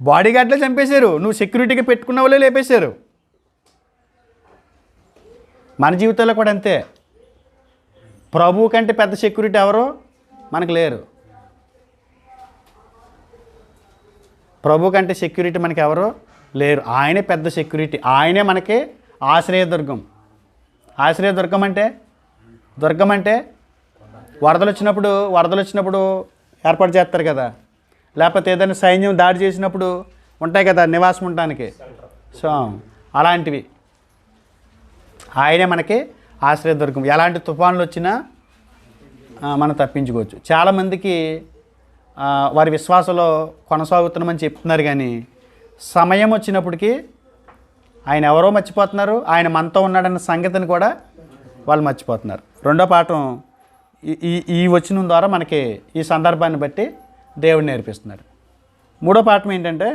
బాడీ గార్డ్లే చంపేశారు. నువ్వు సెక్యూరిటీగా పెట్టుకున్న వాళ్ళే లేపేశారు. మన జీవితంలో కూడా అంతే. ప్రభువు కంటే పెద్ద సెక్యూరిటీ ఎవరు మనకు లేరు. ప్రభు కంటే సెక్యూరిటీ మనకి ఎవరు లేరు. ఆయనే పెద్ద సెక్యూరిటీ. ఆయనే మనకి ఆశ్రయదుర్గం. ఆశ్రయదుర్గం అంటే, దుర్గం అంటే వరదలు వచ్చినప్పుడు ఏర్పాటు చేస్తారు కదా. లేకపోతే ఏదైనా సైన్యం దాడి చేసినప్పుడు ఉంటాయి కదా నివాసం ఉండడానికి. సో అలాంటివి ఆయనే మనకి ఆశ్రయదుర్గం. ఎలాంటి తుఫాన్లు వచ్చినా మనం తప్పించుకోవచ్చు. చాలామందికి వారి విశ్వాసంలో కొనసాగుతున్నామని చెప్తున్నారు, కానీ సమయం వచ్చినప్పటికీ ఆయన ఎవరో మర్చిపోతున్నారు, ఆయన మనతో ఉన్నాడన్న సంగతిని కూడా వాళ్ళు మర్చిపోతున్నారు. రెండో పాఠం ఈ వచనం ద్వారా మనకి ఈ సందర్భాన్ని బట్టి దేవుడు నేర్పిస్తున్నాడు. మూడో పాఠం ఏంటంటే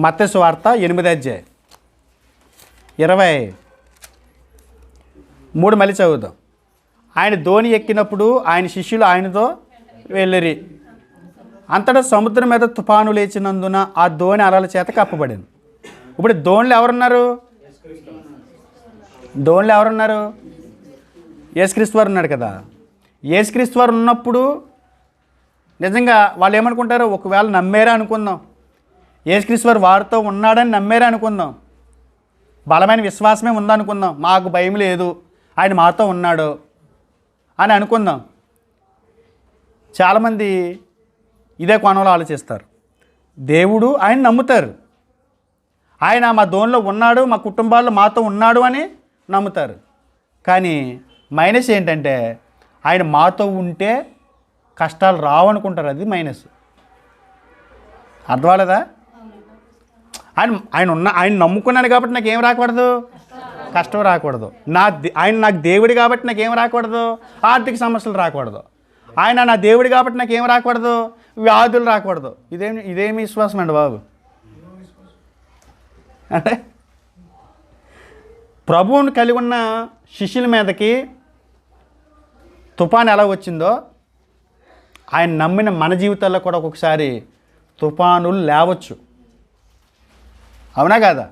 మత్తయి సువార్త 8:23 మళ్ళీ చదువుదాం. ఆయన ధోని ఎక్కినప్పుడు ఆయన శిష్యులు ఆయనతో వెళ్ళిరి. అంతటా సముద్రం మీద తుఫాను లేచినందున ఆ ధోని అలల చేత కప్పబడింది. ఇప్పుడు ధోనిలో ఎవరున్నారు? యేసుక్రీస్తు వారు ఉన్నాడు కదా. యేసుక్రీస్తు వారు ఉన్నప్పుడు నిజంగా వాళ్ళు ఏమనుకుంటారు? ఒకవేళ నమ్మేరా అనుకుందాం, యేసుక్రీస్తు వారు వారితో ఉన్నాడని నమ్మేరా అనుకుందాం, బలమైన విశ్వాసమే ఉందనుకుందాం, మాకు భయం లేదు, ఆయన మాతో ఉన్నాడు అని అనుకుందాం. చాలామంది ఇదే కోణంలో ఆలోచిస్తారు. దేవుడు ఆయన నమ్ముతారు, ఆయన మా ధోనిలో ఉన్నాడు, మా కుటుంబాల్లో మాతో ఉన్నాడు అని నమ్ముతారు. కానీ మైనస్ ఏంటంటే ఆయన మాతో ఉంటే కష్టాలు రావనుకుంటారు. అది మైనస్. అర్థవాలేదా? ఆయన నమ్ముకున్నాను కాబట్టి నాకేం రాకూడదు? కష్టం రాకూడదు. ఆయన నాకు దేవుడు కాబట్టి నాకేం రాకూడదు? ఆర్థిక సమస్యలు రాకూడదు. ఆయన నా దేవుడు కాబట్టి నాకేం రాకూడదు? వ్యాధులు రాకూడదు. ఇదేమి విశ్వాసం అండి బాబు? అంటే ప్రభువుని కలిగి ఉన్న శిష్యుల మీదకి తుఫాను ఎలా వచ్చిందో ఆయన నమ్మిన మన జీవితాల్లో కూడా ఒక్కొక్కసారి తుఫానులు లేవచ్చు. అవునా కాదా?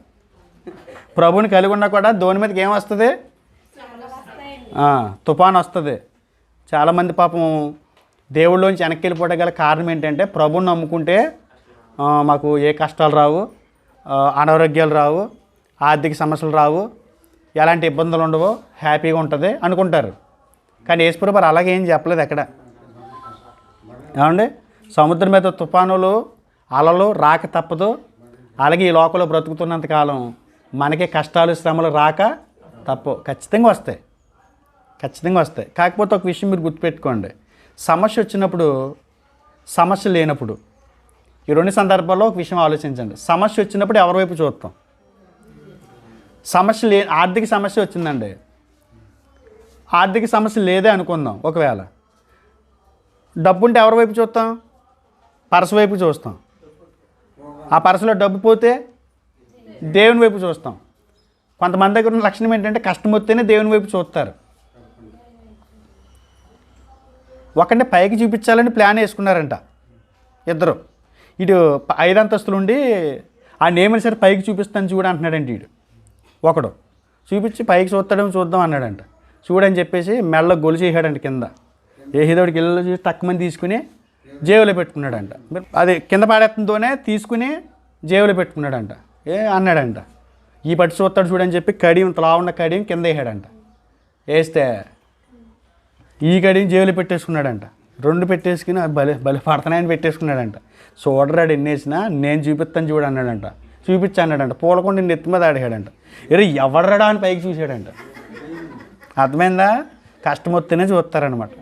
ప్రభువుని కలిగి ఉన్నా కూడా ధోని మీదకి ఏం వస్తుంది? తుఫాను వస్తుంది. చాలామంది పాపం దేవుళ్ళలోంచి వెనక్కి వెళ్ళిపోవడం గల కారణం ఏంటంటే ప్రభువుని నమ్ముకుంటే మాకు ఏ కష్టాలు రావు, అనారోగ్యాలు రావు, ఆర్థిక సమస్యలు రావు, ఎలాంటి ఇబ్బందులు ఉండవు, హ్యాపీగా ఉంటుంది అనుకుంటారు. కానీ యేసుప్రభు వారు అలాగే ఏం చెప్పలేదు ఎక్కడ. ఏమండి? సముద్రం మీద తుఫానులు అలలు రాక తప్పదు. అలాగే ఈ లోకంలో బ్రతుకుతున్నంతకాలం మనకి కష్టాలు శ్రమలు రాక తప్పవు. ఖచ్చితంగా వస్తాయి. కాకపోతే ఒక విషయం మీరు గుర్తుపెట్టుకోండి. సమస్య వచ్చినప్పుడు, సమస్య లేనప్పుడు, ఈ రెండు సందర్భాల్లో ఒక విషయం ఆలోచించండి. సమస్య వచ్చినప్పుడు ఎవరి వైపు చూస్తాం? ఆర్థిక సమస్య వచ్చిందండి, ఆర్థిక సమస్య లేదే అనుకుందాం. ఒకవేళ డబ్బుంటే ఎవరి వైపు చూస్తాం? పర్సు వైపు చూస్తాం. ఆ పర్సులో డబ్బు పోతే దేవుని వైపు చూస్తాం. కొంతమంది దగ్గర ఉన్న లక్షణం ఏంటంటే కష్టం వస్తేనే దేవుని వైపు చూస్తారు. ఒకరిని పైకి చూపించాలని ప్లాన్ వేసుకున్నారంట ఇద్దరు. ఇటు 5 అంతస్తులు ఉండి ఆ నేమని సరే పైకి చూపిస్తాను చూడ అంటున్నాడంట. ఇటు ఒకడు చూపించి పైకి చూద్దాం అన్నాడంట. చూడని చెప్పేసి మెల్ల గొలుసు వేసాడంట కింద. ఏహిదోడికి ఇల్లు చూసి తక్కువని తీసుకుని జేబులో పెట్టుకున్నాడంట. అది కింద పాడేస్తుందోనే తీసుకుని జేబులో పెట్టుకున్నాడంట. అన్నాడంట ఈ పట్టు చూస్తాడు చూడని చెప్పి కడియం తావున్న కడియం కింద వేసాడంట. వేస్తే ఈ కడియం జేబులో పెట్టేసుకున్నాడంట. 2 పెట్టేసుకుని బలి పడతానని పెట్టేసుకున్నాడంట. చూడరాడు ఎన్నేసినా నేను చూపిస్తాను చూడు అన్నాడంట. చూపించాడాడంట. పూలకుండా నెత్తి మీద ఆడాడంట. ఎవడరాడా అని పైకి చూశాడంట. అర్థమైందా? కష్టం వస్తేనే చూస్తారనమాట.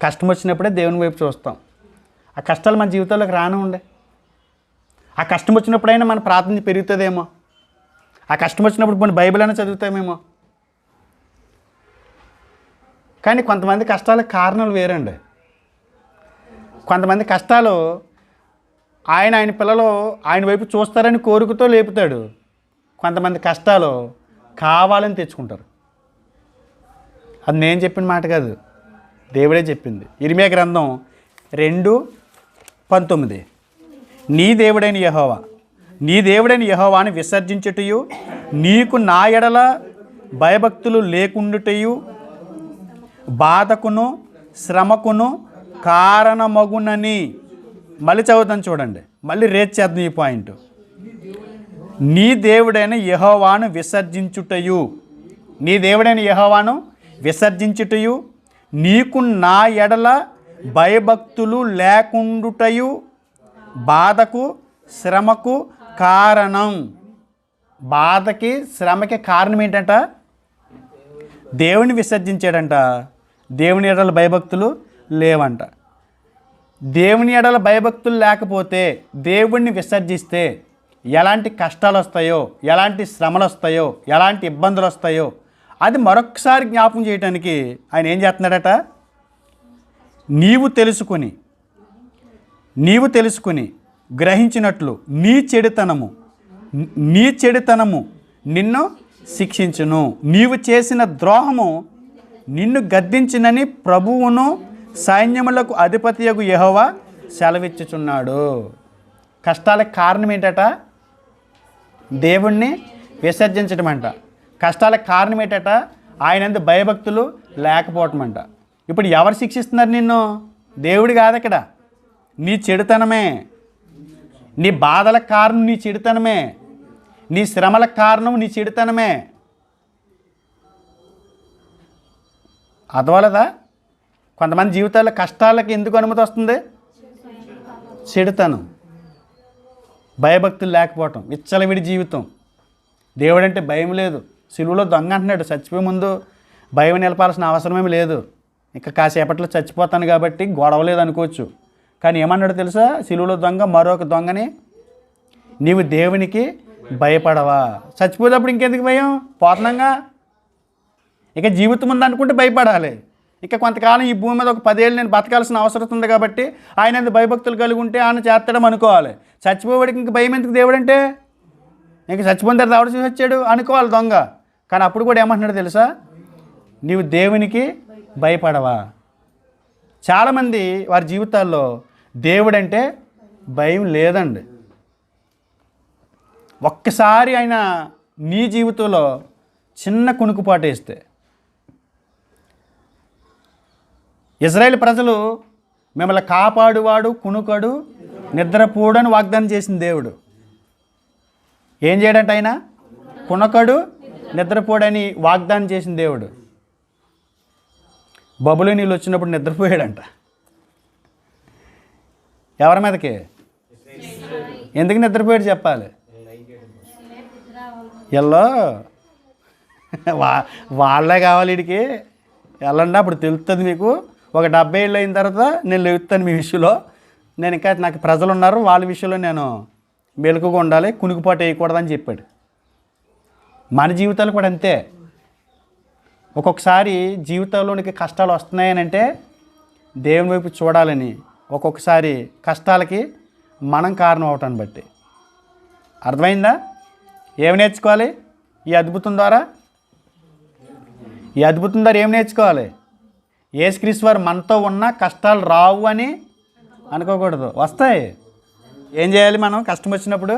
కష్టం వచ్చినప్పుడే దేవుని వైపు చూస్తాం. ఆ కష్టాలు మన జీవితంలోకి రాను ఉండే. ఆ కష్టం వచ్చినప్పుడైనా మన ప్రార్థన పెరుగుతుందేమో. ఆ కష్టం వచ్చినప్పుడు మన బైబిల్ అయినా చదువుతామేమో. కానీ కొంతమంది కష్టాలకు కారణాలు వేరండి. కొంతమంది కష్టాలు ఆయన పిల్లలు ఆయన వైపు చూస్తారని కోరికతో లేపుతాడు. కొంతమంది కష్టాలు కావాలని తెచ్చుకుంటారు. అది నేను చెప్పిన మాట కాదు, దేవుడే చెప్పింది. ఇర్మియా గ్రంథం 2:19 నీ దేవుడైన యెహోవాను విసర్జించుటయు నీకు నా ఎడల భయభక్తులు లేకుండుటయు బాధకును శ్రమకును కారణమగునని. మళ్ళీ చదువుతాను చూడండి, మళ్ళీ రేట్ చేద్దాం ఈ పాయింట్. నీ దేవుడైన యెహోవాను విసర్జించుటయు నీకు నా ఎడల భయభక్తులు లేకుండుటయు బాధకు శ్రమకు కారణం. బాధకి శ్రమకి కారణం ఏంటంట? దేవుని విసర్జించాడంట. దేవుని ఎడల భయభక్తులు లేవంట. దేవుని ఎడల భయభక్తులు లేకపోతే, దేవుణ్ణి విసర్జిస్తే ఎలాంటి కష్టాలు వస్తాయో, ఎలాంటి శ్రమలు వస్తాయో, ఎలాంటి ఇబ్బందులు వస్తాయో అది మరొకసారి జ్ఞాపకం చేయడానికి ఆయన ఏం చేస్తున్నాడట, నీవు తెలుసుకుని గ్రహించినట్లు నీ చెడుతనము నిన్ను శిక్షించును, నీవు చేసిన ద్రోహము నిన్ను గద్దించినని ప్రభువును సైన్యములకు అధిపతియగు యెహోవా సెలవిచ్చుచున్నాడు. కష్టాలకు కారణం ఏంటట, దేవుణ్ణి విసర్జించడం అంట. కష్టాలకు కారణం ఏంటట, ఆయనందు భయభక్తులు లేకపోవటం అంట. ఇప్పుడు ఎవరు శిక్షిస్తున్నారు నిన్ను? దేవుడు కాదు అక్కడ, నీ చెడుతనమే. నీ బాధలకు కారణం నీ చెడుతనమే, నీ శ్రమలకు కారణం నీ చెడుతనమే. అదవలదా? కొంతమంది జీవితాల్లో కష్టాలకు ఎందుకు అనుమతి వస్తుంది? చెడుతనం, భయభక్తులు లేకపోవటం, విచ్చలవిడి జీవితం. దేవుడంటే భయం లేదు. సిలువలో దొంగ అంటున్నాడు, చచ్చిపోయే ముందు భయం నిలపాల్సిన అవసరమేమి లేదు, ఇంకా కాసేపట్లో చచ్చిపోతాను కాబట్టి గొడవలేదు అనుకోవచ్చు. కానీ ఏమన్నాడు తెలుసా సిలువలో దొంగ మరొక దొంగని, నీవు దేవునికి భయపడవా? చచ్చిపోయేటప్పుడు ఇంకెందుకు భయం? పోతున్నాగా, ఇక జీవితం ఉంది అనుకుంటే భయపడాలి. ఇక కొంతకాలం ఈ భూమి మీద ఒక 10 ఏళ్ళు నేను బతకాల్సిన అవసరం ఉంది కాబట్టి ఆయన ఎందుకు భయభక్తులు కలిగి ఉంటే ఆయన చేస్తాడని అనుకోవాలి. చచ్చిపోయేవాడికి ఇంక భయం ఎందుకు? దేవుడు అంటే ఇంక చచ్చిపోయిన తర్వాత ఎవరు చూసి వచ్చాడు అనుకోవాలి దొంగ. కానీ అప్పుడు కూడా ఏమంటున్నాడు తెలుసా, నీవు దేవునికి భయపడవా? చాలామంది వారి జీవితాల్లో దేవుడంటే భయం లేదండి. ఒక్కసారి ఆయన నీ జీవితంలో చిన్న కునుకుపాటు వేస్తే, ఇజ్రాయేల్ ప్రజలు మిమ్మల్ని కాపాడువాడు కునుకడు నిద్రపోడని వాగ్దానం చేసిన దేవుడు ఏం చేయడంట, ఆయన కునకడు నిద్రపోడని వాగ్దానం చేసిన దేవుడు బబులోను నీళ్ళు వచ్చినప్పుడు నిద్రపోయాడంట. ఎవరి మీదకి? ఎందుకు నిద్రపోయాడు చెప్పాలి? ఎల్లో వాళ్ళే కావాలి వీడికి, వెళ్ళండి అప్పుడు తెలుస్తుంది మీకు. ఒక 70 ఏళ్ళు అయిన తర్వాత నేను లేపుతాను మీ విషయంలో. నేను ఇంకా నాకు ప్రజలు ఉన్నారు, వాళ్ళ విషయంలో నేను మెలకుగా ఉండాలి, కునుకుపాటు వేయకూడదని చెప్పాడు. మన జీవితాలు కూడా అంతే. ఒక్కొక్కసారి జీవితంలోనికి కష్టాలు వస్తున్నాయనంటే దేవుని వైపు చూడాలని, ఒక్కొక్కసారి కష్టాలకి మనం కారణం అవటాన్ని బట్టి. అర్థమైందా? ఏమి నేర్చుకోవాలి ఈ అద్భుతం ద్వారా? ఈ అద్భుతం ద్వారా ఏం నేర్చుకోవాలి? యేసుక్రీస్తు వారు మనతో ఉన్న కష్టాలు రావు అని అనుకోకూడదు, వస్తాయి. ఏం చేయాలి మనం కష్టం వచ్చినప్పుడు?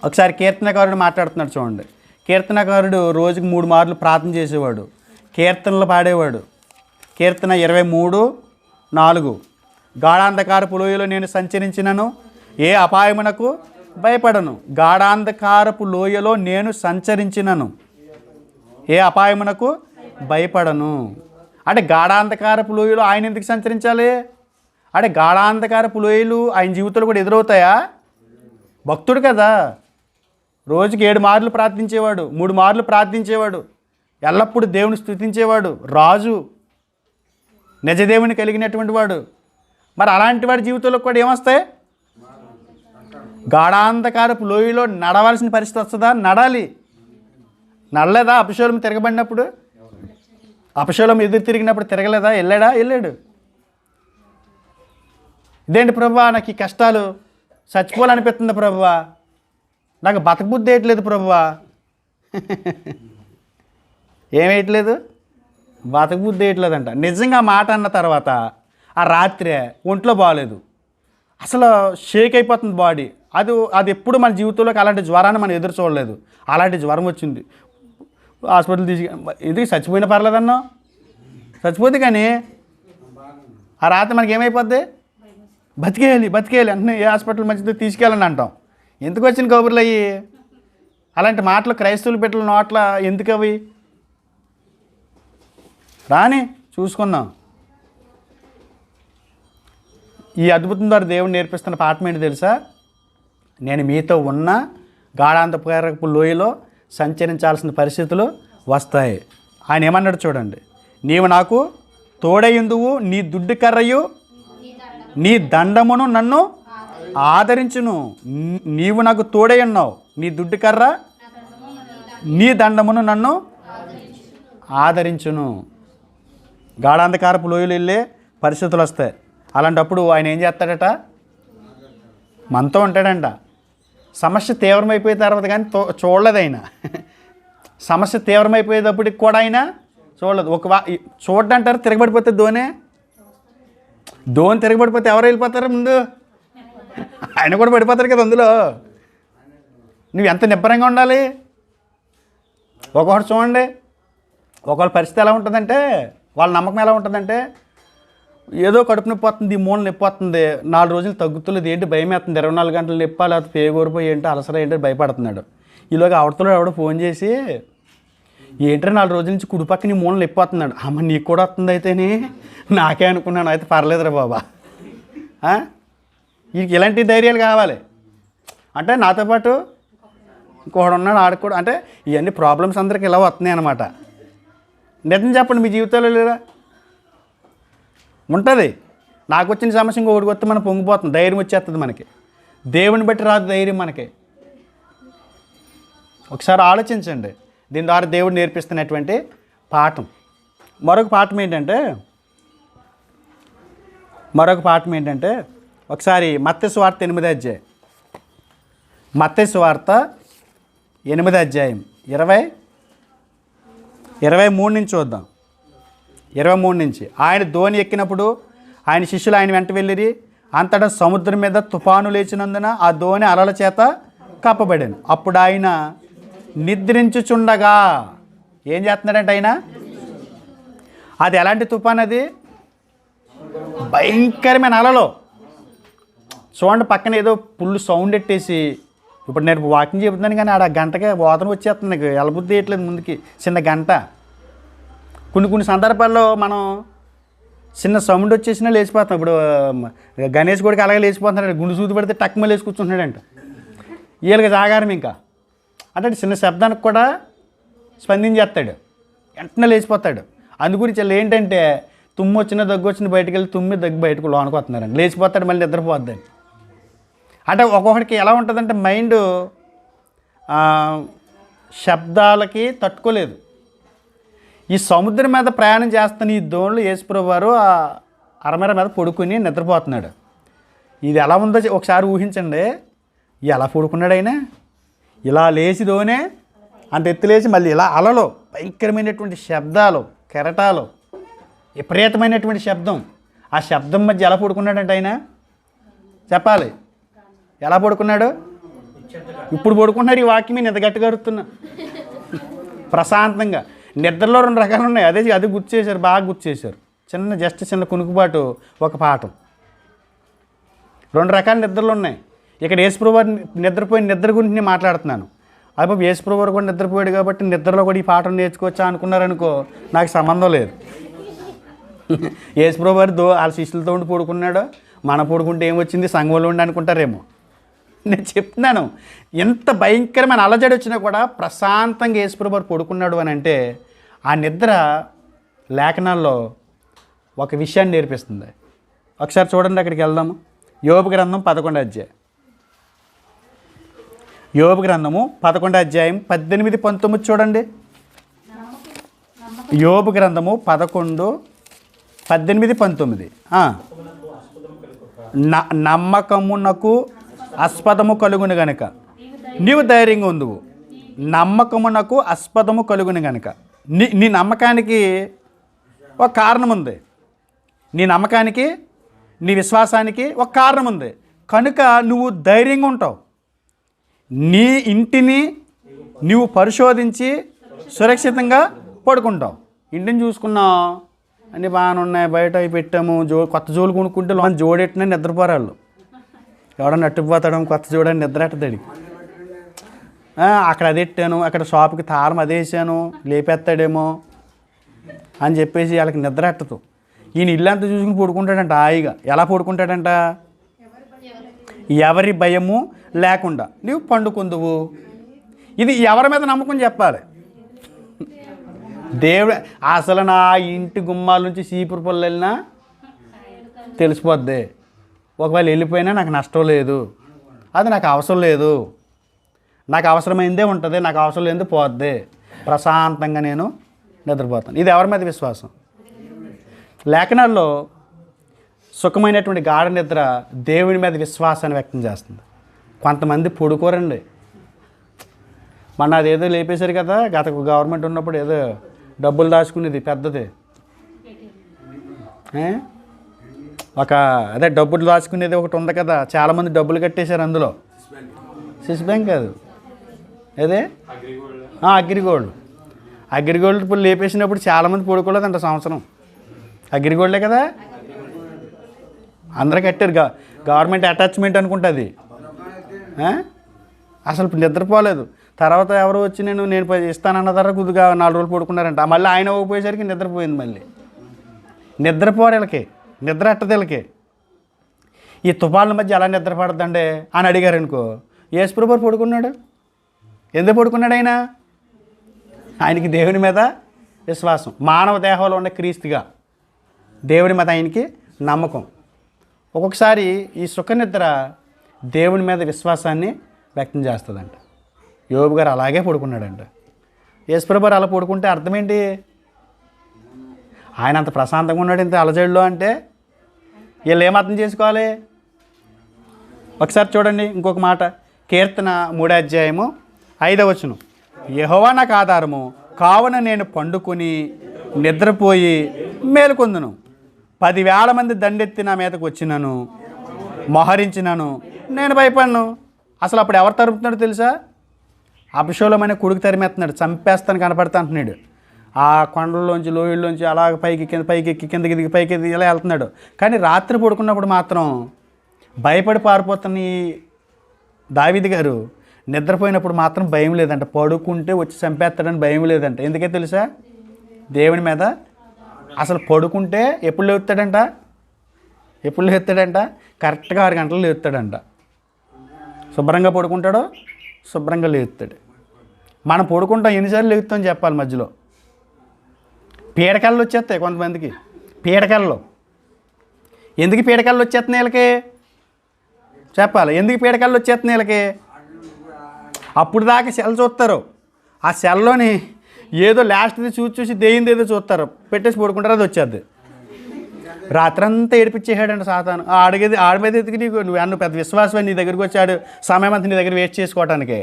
ఒకసారి కీర్తనకారుడు మాట్లాడుతున్నాడు చూడండి. కీర్తనకారుడు రోజుకి 3 మార్లు ప్రార్థన చేసేవాడు, కీర్తనలు పాడేవాడు. కీర్తన 23:4, గాఢాంధకారపు లోయలో నేను సంచరించినను ఏ అపాయమునకు భయపడను. గాఢాంధకారపు లోయలో నేను సంచరించినను ఏ అపాయమునకు భయపడను. అంటే గాఢాంధకారపు లోయలో ఆయన ఎందుకు సంచరించాలి? అంటే గాఢాంధకారపు లోయలు ఆయన జీవితంలో కూడా ఎదురవుతాయా? భక్తుడు కదా, రోజుకి 7 మార్లు ప్రార్థించేవాడు, 3 మార్లు ప్రార్థించేవాడు, ఎల్లప్పుడూ దేవుని స్తుతించేవాడు, రాజు, నిజదేవుని కలిగినటువంటి వాడు. మరి అలాంటి వాడి జీవితంలో కూడా ఏమొస్తాయి? గాఢాంధకారపు లోయలో నడవాల్సిన పరిస్థితి వస్తుందా? నడాలి. నడలేదా? అపశోలం తిరగబడినప్పుడు, అపశోలం ఎదురు తిరిగినప్పుడు తిరగలేదా? వెళ్ళాడు. ఇదేంటి ప్రభువా, నాకు ఈ కష్టాలు చచ్చిపోవాలనిపిస్తుంది ప్రభువా, నాకు బతకబుద్ధి వేయట్లేదు ప్రభువా. ఏమేయట్లేదు? బతకబుద్ధి వేయట్లేదంట. నిజంగా మాట అన్న తర్వాత ఆ రాత్రే ఒంట్లో బాగాలేదు, అసలు షేక్ అయిపోతుంది బాడీ. అది ఎప్పుడు మన జీవితంలోకి అలాంటి జ్వరాన్ని మనం ఎదురు చూడలేదు. అలాంటి జ్వరం వచ్చింది, హాస్పిటల్ ఎందుకు చచ్చిపోయినా పర్లేదన్నా, చచ్చిపోతే కానీ ఆ రాత్రి మనకి ఏమైపోద్ది? బతికేయాలి అంటే ఏ హాస్పిటల్ మంచిదో తీసుకెళ్ళండి అంటాం. ఎందుకు వచ్చిన కబుర్లు అయ్యి? అలాంటి మాటలు క్రైస్తవులు పెట్టిన నోట్ల ఎందుకు అవి? రాని చూసుకుందాం. ఈ అద్భుతం ద్వారా దేవుడు నేర్పిస్తున్న పాఠం ఏంటి తెలుసా? నేను మీతో ఉన్న గాఢాంధకారపు లోయలో సంచరించాల్సిన పరిస్థితులు వస్తాయి. ఆయన ఏమన్నాడు చూడండి, నీవు నాకు తోడయుందువు, నీ దుడ్డు కర్రయు నీ దండమును నన్ను ఆదరించును. నీవు నాకు తోడై ఉన్నావు, నీ దుడ్డు కర్ర నీ దండమును నన్ను ఆదరించును. గాఢాంధకారపు లోయలు వెళ్ళే పరిస్థితులు వస్తాయి. అలాంటప్పుడు ఆయన ఏం చేస్తాడట? మనతో ఉంటాడంట. సమస్య తీవ్రమైపోయిన తర్వాత కానీ చూడలేదు ఆయన. సమస్య తీవ్రమైపోయేటప్పటికి కూడా ఆయన చూడలేదు. చూడంటారు తిరగబడిపోతే ధోని తిరగబడిపోతే ఎవరు వెళ్ళిపోతారు ముందు? ఆయన కూడా పడిపోతారు కదా అందులో. నువ్వు ఎంత నిబ్బరంగా ఉండాలి. ఒకటి చూడండి, ఒకళ్ళ పరిస్థితి ఎలా ఉంటుందంటే, వాళ్ళ నమ్మకం ఎలా ఉంటుందంటే, ఏదో కడుపు నొప్పి వస్తుంది, ఈ మూల నొప్పి వస్తుంది, 4 రోజులు తగ్గుతులేదు, ఏంటి భయం వేస్తుంది, 24 గంటలు నొప్పి, లేకపోతే పేగోరిపోయి ఏంటో అలసర ఏంటో భయపడుతున్నాడు. ఈలోగా అవతలో ఎవడో ఫోన్ చేసి, ఏంటంటే 4 రోజుల నుంచి కుడిపక్క నీ మూల నొప్పి వస్తున్నాడు. అమ్మ నీకు కూడా వస్తుంది అయితేనే, నాకే అనుకున్నాను, అయితే పర్లేదురా బాబా. వీరికి ఇలాంటి ధైర్యాలు కావాలి. అంటే నాతో పాటు ఇంకోడు ఉన్నాడు, ఆడికి కూడా. అంటే ఇవన్నీ ప్రాబ్లమ్స్ అందరికి ఇలా వస్తున్నాయి అన్నమాట. నిజం చెప్పండి, మీ జీవితంలో లేదా? ఉంటుంది. నాకు వచ్చిన సమస్య ఇంకొకటి వస్తే మనం పొంగిపోతుంది, ధైర్యం వచ్చేస్తుంది మనకి. దేవుని బట్టి రాదు ధైర్యం మనకి. ఒకసారి ఆలోచించండి. దీని ద్వారా దేవుడు నేర్పిస్తున్నటువంటి పాఠం. మరొక పాఠం ఏంటంటే ఒకసారి మత్తయి సువార్త 8వ అధ్యాయం, మత్తయి సువార్త 8వ అధ్యాయం 23 నుంచి చూద్దాం. 23 నుంచి. ఆయన ధోని ఎక్కినప్పుడు ఆయన శిష్యులు ఆయన వెంట వెళ్ళిరి. అంతటా సముద్రం మీద తుఫాను లేచినందున ఆ ధోని అలల చేత కప్పబడాను. అప్పుడు ఆయన నిద్రించుచుండగా ఏం చేస్తున్నాడంటే ఆయన, అది ఎలాంటి తుఫాన్? అది భయంకరమైన అలలు. చూడండి, పక్కన ఏదో ఫుల్ సౌండ్ ఎట్టేసి, ఇప్పుడు నేను వాకింగ్ చెబుతున్నాను కానీ ఆడ గంటకే వాదన వచ్చేస్తుంది, నాకు ఎలబుద్ధి వేయట్లేదు ముందుకి. చిన్న గంట. కొన్ని సందర్భాల్లో మనం చిన్న సౌండ్ వచ్చేసినా లేచిపోతాం. ఇప్పుడు గణేష్ కూడా అలాగే లేచిపోతున్నాడు, గుండు సూది పడితే టక్మ లేచి కూర్చుంటున్నాడంట. వీళ్ళకి జాగారం ఇంకా. అంటే చిన్న శబ్దానికి కూడా స్పందించేస్తాడు, వెంటనే లేచిపోతాడు. అందుగురించి వాళ్ళు ఏంటంటే, తుమ్ము వచ్చినా దగ్గు వచ్చిన బయటకు వెళ్ళి దగ్గు బయటకు లోనికి వస్తున్నారండి, లేచిపోతాడు, మళ్ళీ నిద్రపోద్దని. అంటే ఒక్కొక్కడికి ఎలా ఉంటుందంటే మైండ్ శబ్దాలకి తట్టుకోలేదు. ఈ సముద్రం మీద ప్రయాణం చేస్తున్న ఈ ధోనిలో యేసుప్రభువు వారు ఆ అరమర మీద పడుకుని నిద్రపోతున్నాడు. ఇది ఎలా ఉందో ఒకసారి ఊహించండి. ఎలా పడుకున్నాడు ఆయన? ఇలా లేచి ధోనే అంత ఎత్తులేసి మళ్ళీ ఇలా అలలు, భయంకరమైనటువంటి శబ్దాలు, కెరటాలు, విపరీతమైనటువంటి శబ్దం. ఆ శబ్దం మధ్య ఎలా పడుకున్నాడంటే ఆయన చెప్పాలి. ఎలా పడుకున్నాడు? ఇప్పుడు పడుకుంటున్నారు. ఈ వాక్యం ఇంత గట్టిగా అరుతున్నా ప్రశాంతంగా. నిద్రలో 2 రకాలు ఉన్నాయి. అది గుర్తు చేశారు, బాగా గుర్తు చేశారు. చిన్న కునుకుబాటు ఒక పాఠం. 2 రకాల నిద్రలు ఉన్నాయి. ఇక్కడ యేసుప్రభువు వారు నిద్రపోయిన నిద్ర గురించి నేను మాట్లాడుతున్నాను. అప్పుడు యేసుప్రభువు వారు కూడా నిద్రపోయాడు కాబట్టి నిద్రలో కూడా ఈ పాఠం నేర్చుకోవచ్చా అనుకున్నారనుకో, నాకు సంబంధం లేదు. యేసుప్రభువు వారు వాళ్ళ శిష్యులతో ఉండి పడుకున్నాడు, మన పడుకుంటే ఏమొచ్చింది సంఘంలో ఉండి అనుకుంటారేమో. నేను చెప్తున్నాను, ఎంత భయంకరమైన అలజడి వచ్చినా కూడా ప్రశాంతంగా యేసుప్రభువు వారు పడుకున్నాడు అని అంటే, ఆ నిద్ర లేఖనాల్లో ఒక విషయాన్ని నేర్పిస్తుంది. ఒకసారి చూడండి, అక్కడికి వెళ్దాము. యోబు గ్రంథం 11వ అధ్యాయం. యోబు గ్రంథము 11వ అధ్యాయం 18, 19 చూడండి. యోబు గ్రంథము 11, 18, 19. నమ్మకమునకు ఆస్పదము కలుగును గనుక నీవు ధైర్యంగా ఉందువు. నమ్మకమునకు ఆస్పదము కలుగును గనుక నీ నమ్మకానికి ఒక కారణం ఉంది. నీ నమ్మకానికి, నీ విశ్వాసానికి ఒక కారణం ఉంది. కనుక నువ్వు ధైర్యంగా ఉంటావు. నీ ఇంటిని నువ్వు పరిశోధించి సురక్షితంగా పడుకుంటావు. ఇంటిని చూసుకున్నావు, అన్నీ బాగానే ఉన్నాయి, బయట అవి పెట్టాము, కొత్త జోలు కొనుక్కుంటే జోడెట్టినా నిద్రపోరాళ్ళు. ఎవడన్నా నట్టుకుపోతాడు, కొత్త జోడని నిద్రట్టదాడికి. అక్కడ అది ఎట్టాను, అక్కడ షాప్కి తారం అదే వేసాను, లేపేస్తాడేమో అని చెప్పేసి వాళ్ళకి నిద్ర ఎట్టదు. ఈయన ఇల్లంతా చూసుకుని పడుకుంటాడంట హాయిగా. ఎలా పడుకుంటాడంట? ఎవరి భయము లేకుండా నువ్వు పండుకుందువు. ఇది ఎవరి మీద నమ్మకం చెప్పాలి? దేవుడు అసలు నా ఇంటి గుమ్మాల నుంచి చీపురు పుల్ల వెళ్ళినా తెలిసిపోద్ది. ఒకవేళ వెళ్ళిపోయినా నాకు నష్టం లేదు, అది నాకు అవసరం లేదు, నాకు అవసరమైందే ఉంటుంది, నాకు అవసరం లేనిది పోద్ది, ప్రశాంతంగా నేను నిద్రపోతాను. ఇది ఎవరి మీద విశ్వాసం? లేఖనాల్లో సుఖమైనటువంటి గాఢ నిద్ర దేవుని మీద విశ్వాసాన్ని వ్యక్తం చేస్తుంది. కొంతమంది పడుకోరండి. మొన్న అదేదో లేపేశారు కదా, గత గవర్నమెంట్ ఉన్నప్పుడు ఏదో డబ్బులు దాచుకునేది పెద్దది, అదే డబ్బులు దాచుకునేది ఒకటి ఉంది కదా, చాలామంది డబ్బులు కట్టేశారు అందులో. స్విస్ బ్యాంక్ కాదు, అదే అగ్రిగోల్డ్. అగ్రిగోల్డ్ ఇప్పుడు లేపేసినప్పుడు చాలామంది పడుకోలేదంట సంవత్సరం. అగ్రిగోల్డే కదా, అందరూ కట్టారు. గవర్నమెంట్ అటాచ్మెంట్ అనుకుంటుంది. అసలు నిద్రపోలేదు. తర్వాత ఎవరు వచ్చి నేను ఇస్తానన్న తర్వాత కొద్దిగా 4 రోజులు పడుకున్నారంట. మళ్ళీ ఆయన పోయేసరికి నిద్రపోయింది. మళ్ళీ నిద్రపోరేళ్ళకి, నిద్ర అట్టదేళ్ళకి. ఈ తుఫాన్ల మధ్య ఎలా నిద్ర పడద్దండి అని అడిగారు అనుకో, యేసుప్రభువు పడుకున్నాడు. ఎందుకు పడుకున్నాడు ఆయన? ఆయనకి దేవుని మీద విశ్వాసం. మానవ దేహంలో ఉన్న క్రీస్తుగా దేవుని మీద ఆయనకి నమ్మకం. ఒక్కొక్కసారి ఈ సుఖనిద్ర దేవుని మీద విశ్వాసాన్ని వ్యక్తం చేస్తుందంట. యోబు గారు అలాగే పడుకున్నాడంట. యేసుప్రభువు అలా పడుకుంటే అర్థం ఏంటి? ఆయన అంత ప్రశాంతంగా ఉన్నాడు ఇంత అలజడిలో అంటే వీళ్ళు ఏం అర్థం చేసుకోవాలి? ఒకసారి చూడండి ఇంకొక మాట, కీర్తన 3:5 యెహోవా నాకు ఆధారము, కావున నేను పండుకొని నిద్రపోయి మేలుకొందును. 10,000 మంది దండెత్తి నా మీదకు వచ్చినను, మోహరించినను, నేను భయపడను. అసలు అప్పుడు ఎవరు తరుపుతున్నాడు తెలుసా? అభిషోలం అనే కొడుకు తరిమేస్తున్నాడు, చంపేస్తాను కనపడతా అంటున్నాడు. ఆ కొండల్లోంచి లోయల్లోంచి అలాగ పైకి కిందకి దిగి పైకి ఇలా వెళ్తున్నాడు. కానీ రాత్రి పడుకున్నప్పుడు మాత్రం భయపడి పారిపోతున్న ఈ దావీదు గారు నిద్రపోయినప్పుడు మాత్రం భయం లేదంట. పడుకుంటే వచ్చి చంపేస్తాడని భయం లేదంట. ఎందుకే తెలుసా? దేవుని మీద అసలు పడుకుంటే ఎప్పుడు లేస్తాడంట? కరెక్ట్గా 6 గంటలు లేస్తాడంట. శుభ్రంగా పడుకుంటాడో శుభ్రంగా లేస్తాడు. మనం పడుకుంటాం ఎన్నిసార్లు లేస్తాం చెప్పాలి. మధ్యలో పీడకళ్ళు వచ్చేస్తాయి కొంతమందికి. పీడకళ్ళు ఎందుకు పీడకళ్ళు వచ్చేస్తున్నాయి వీళ్ళకి చెప్పాలి. ఎందుకు పీడకళ్ళు వచ్చేస్తున్నాయి వీళ్ళకి? అప్పుడు దాకా సెల్ చూస్తారు. ఆ సెల్లోని ఏదో లాస్ట్ది చూసి దేయింది ఏదో చూస్తారు, పెట్టేసి పడుకుంటారు, అది వచ్చేది. రాత్రంతా ఏడిపించేసాడండి సాతాను. ఆడి మీద ఎత్తుకు నువ్వు పెద్ద విశ్వాసం నీ దగ్గరికి వచ్చాడు, సమయం అంతా నీ దగ్గర వేస్ట్ చేసుకోవటానికి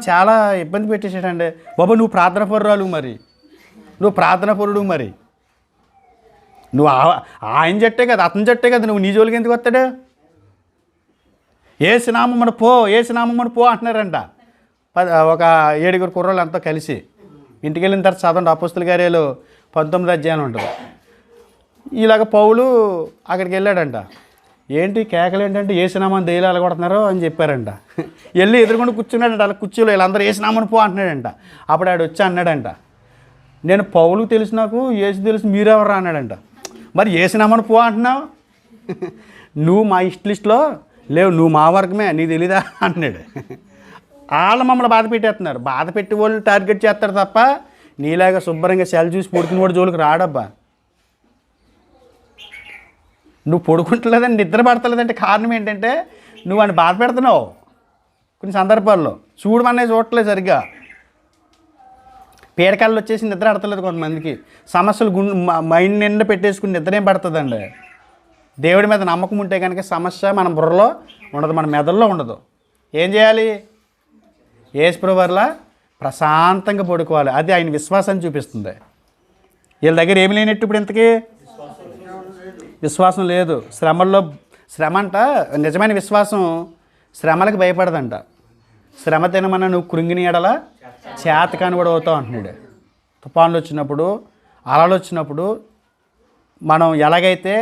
చాలా ఇబ్బంది పెట్టేసాడండి. బాబా నువ్వు ప్రార్థన పరురాలు, మరి నువ్వు ప్రార్థన పరుడు, మరి నువ్వు ఆయన జట్టే కదా, అతని జట్టే కదా, నువ్వు నీ జోలికి ఎందుకు వస్తాడు? ఏసునామమ్మను పో అంటున్నారంట. ఒక 7 కుర్రోళ్ళు అంతా కలిసి ఇంటికి వెళ్ళిన తర్వాత చదవండి, అపోస్తుల కార్యాలు 19 ఉంటుంది. ఇలాగ పౌలు అక్కడికి వెళ్ళాడంట. ఏంటి కేకలు ఏంటంటే ఏసునామని దెయ్యాలు అలగొడుతున్నారు అని చెప్పారంట. వెళ్ళి ఎదురుకుండా కూర్చున్నాడంట. అలా కుర్చీలో వీళ్ళందరూ ఏసునామని పో అంటున్నాడంట. అప్పుడు ఆడు వచ్చి అన్నాడంట, నేను పౌలుకు తెలుసు, నాకు ఏసు తెలుసు, మీరెవరా అన్నాడంట. మరి ఏసునామని పో అంటున్నావు, నువ్వు మా లిస్ట్లో లేవు, నువ్వు మా వర్గమే, నీకు తెలీదా అంటున్నాడు. వాళ్ళు మమ్మల్ని బాధ పెట్టేస్తున్నారు. బాధ పెట్టి వాళ్ళు టార్గెట్ చేస్తారు తప్ప నీలాగా శుభ్రంగా సెల్ చూసి పడుకుని కూడా జోలికి రాడబ్బా. నువ్వు పడుకుంటలేదని, నిద్ర పడతలేదంటే కారణం ఏంటంటే నువ్వు అని బాధ పెడుతున్నావు. కొన్ని సందర్భాల్లో చూడమనే చూడట్లేదు సరిగ్గా. పీడకాళ్ళు వచ్చేసి నిద్ర పడతలేదు కొంతమందికి. సమస్యలు మైండ్ నిండా పెట్టేసుకుని నిద్ర ఏం పడుతుందండి. దేవుడి మీద నమ్మకం ఉంటే కనుక సమస్య మన బుర్రలో ఉండదు, మన మెదడులో ఉండదు. ఏం చేయాలి? యేసుప్రభువులా ప్రశాంతంగా పడుకోవాలి. అది ఆయన విశ్వాసాన్ని చూపిస్తుంది. వీళ్ళ దగ్గర ఏమి లేనట్టు ఇప్పుడు ఇంతకీ విశ్వాసం లేదు. శ్రమ అంట, నిజమైన విశ్వాసం శ్రమలకు భయపడదంట. శ్రమ తినమన్నా నువ్వు కృంగిని ఎడల చేతకాని కూడా అవుతావు అంటున్నాడు. తుఫాన్లు వచ్చినప్పుడు, అలలు వచ్చినప్పుడు మనం ఎలాగైతే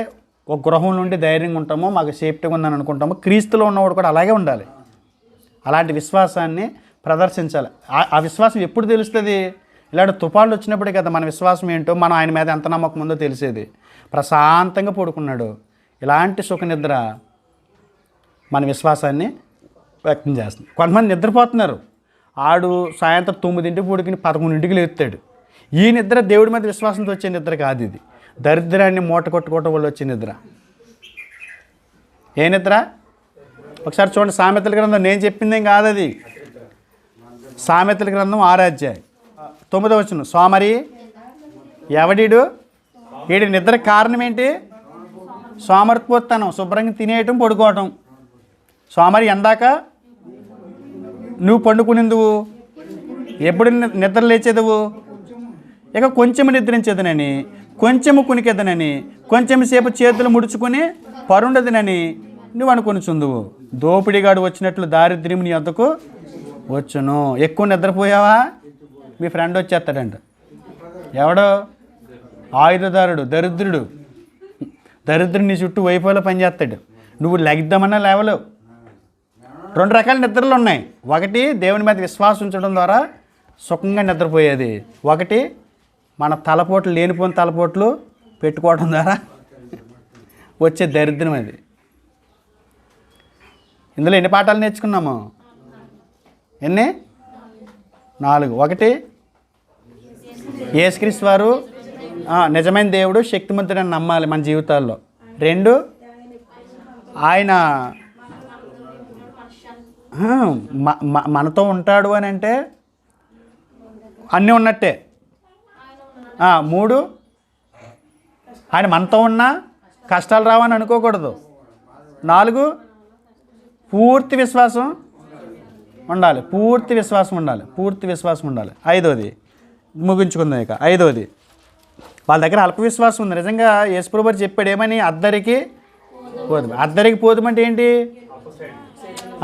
ఒక గృహం నుండి ధైర్యంగా ఉంటామో, మాకు సేఫ్టీగా ఉందని అనుకుంటామో, క్రీస్తులో ఉన్నవాడు కూడా అలాగే ఉండాలి. అలాంటి విశ్వాసాన్ని ప్రదర్శించాలి. ఆ విశ్వాసం ఎప్పుడు తెలుస్తుంది? ఇలాంటి తుఫాన్లు వచ్చినప్పుడే కదా మన విశ్వాసం ఏంటో, మనం ఆయన మీద ఎంత నమ్మకం ఉందో తెలిసేది. ప్రశాంతంగా పడుకున్నాడు. ఇలాంటి సుఖనిద్ర మన విశ్వాసాన్ని వ్యక్తం చేస్తుంది. కొంతమంది నిద్రపోతున్నారు. ఆడు సాయంత్రం 9ంటికి పడుకుని 11ంటికి లేస్తాడు. ఈ నిద్ర దేవుడి మీద విశ్వాసంతో వచ్చే నిద్ర కాదు ఇది. దరిద్రాన్ని మూట కొట్టుకోవటం వల్ల వచ్చే నిద్ర. ఏ నిద్ర? ఒకసారి చూడండి, సామెతల గ్రంథం, నేను చెప్పిందేం కాదు అది. సామెతల గ్రంథం 6వ అధ్యాయం 9వ వచనం. సోమరి ఎవడీడు? వీడి నిద్ర కారణం ఏంటి? సోమరిపోతనం, శుభ్రంగా తినేయటం, పడుకోవటం. సోమరి ఎందాక నువ్వు పండుకునేందువు, ఎప్పుడు నిద్ర లేచేదవు? ఇక కొంచెము నిద్రించేదనని, కొంచెము కునికెదనని, కొంచెం సేపు చేతులు ముడుచుకొని పరుండదునని నువ్వు అనుకొనిచుందువు. దోపిడిగాడు వచ్చినట్లు దారిద్ర్యం నీ వద్దకు వచ్చును. ఎక్కువ నిద్రపోయావా? మీ ఫ్రెండ్ వచ్చేస్తాడంట. ఎవడో? ఆయుధదారుడు, దరిద్రుడు. దరిద్రుడు నీ చుట్టూ వైఫైలో పనిచేస్తాడు. నువ్వు లెగ్దామన్నా లేవలేవు. 2 రకాల నిద్రలు ఉన్నాయి. ఒకటి దేవుని మీద విశ్వాసం ఉంచడం ద్వారా సుఖంగా నిద్రపోయేది. ఒకటి మన తలపోట్లు, లేనిపోయిన తలపోట్లు పెట్టుకోవడం ద్వారా వచ్చే దరిద్రం అది. ఇందులో ఎన్ని పాఠాలు నేర్చుకున్నాము? ఎన్ని? 4. ఒకటి, యేసుక్రీస్తు వారు నిజమైన దేవుడు, శక్తిమంతుడని నమ్మాలి మన జీవితాల్లో. 2, ఆయన మనతో ఉంటాడు అని అంటే అన్నీ ఉన్నట్టే. 3, ఆయన మనతో ఉన్నా కష్టాలు రావని అనుకోకూడదు. 4, పూర్తి విశ్వాసం ఉండాలి. పూర్తి విశ్వాసం ఉండాలి. పూర్తి విశ్వాసం ఉండాలి. 5వది ముగించుకుందాం. ఇక 5వది, వాళ్ళ దగ్గర అల్ప విశ్వాసం ఉంది. నిజంగా యేసుప్రభువు వారు చెప్పాడు ఏమని? అద్దరికి పోదుము. అద్దరికి పోదుమంటే ఏంటి?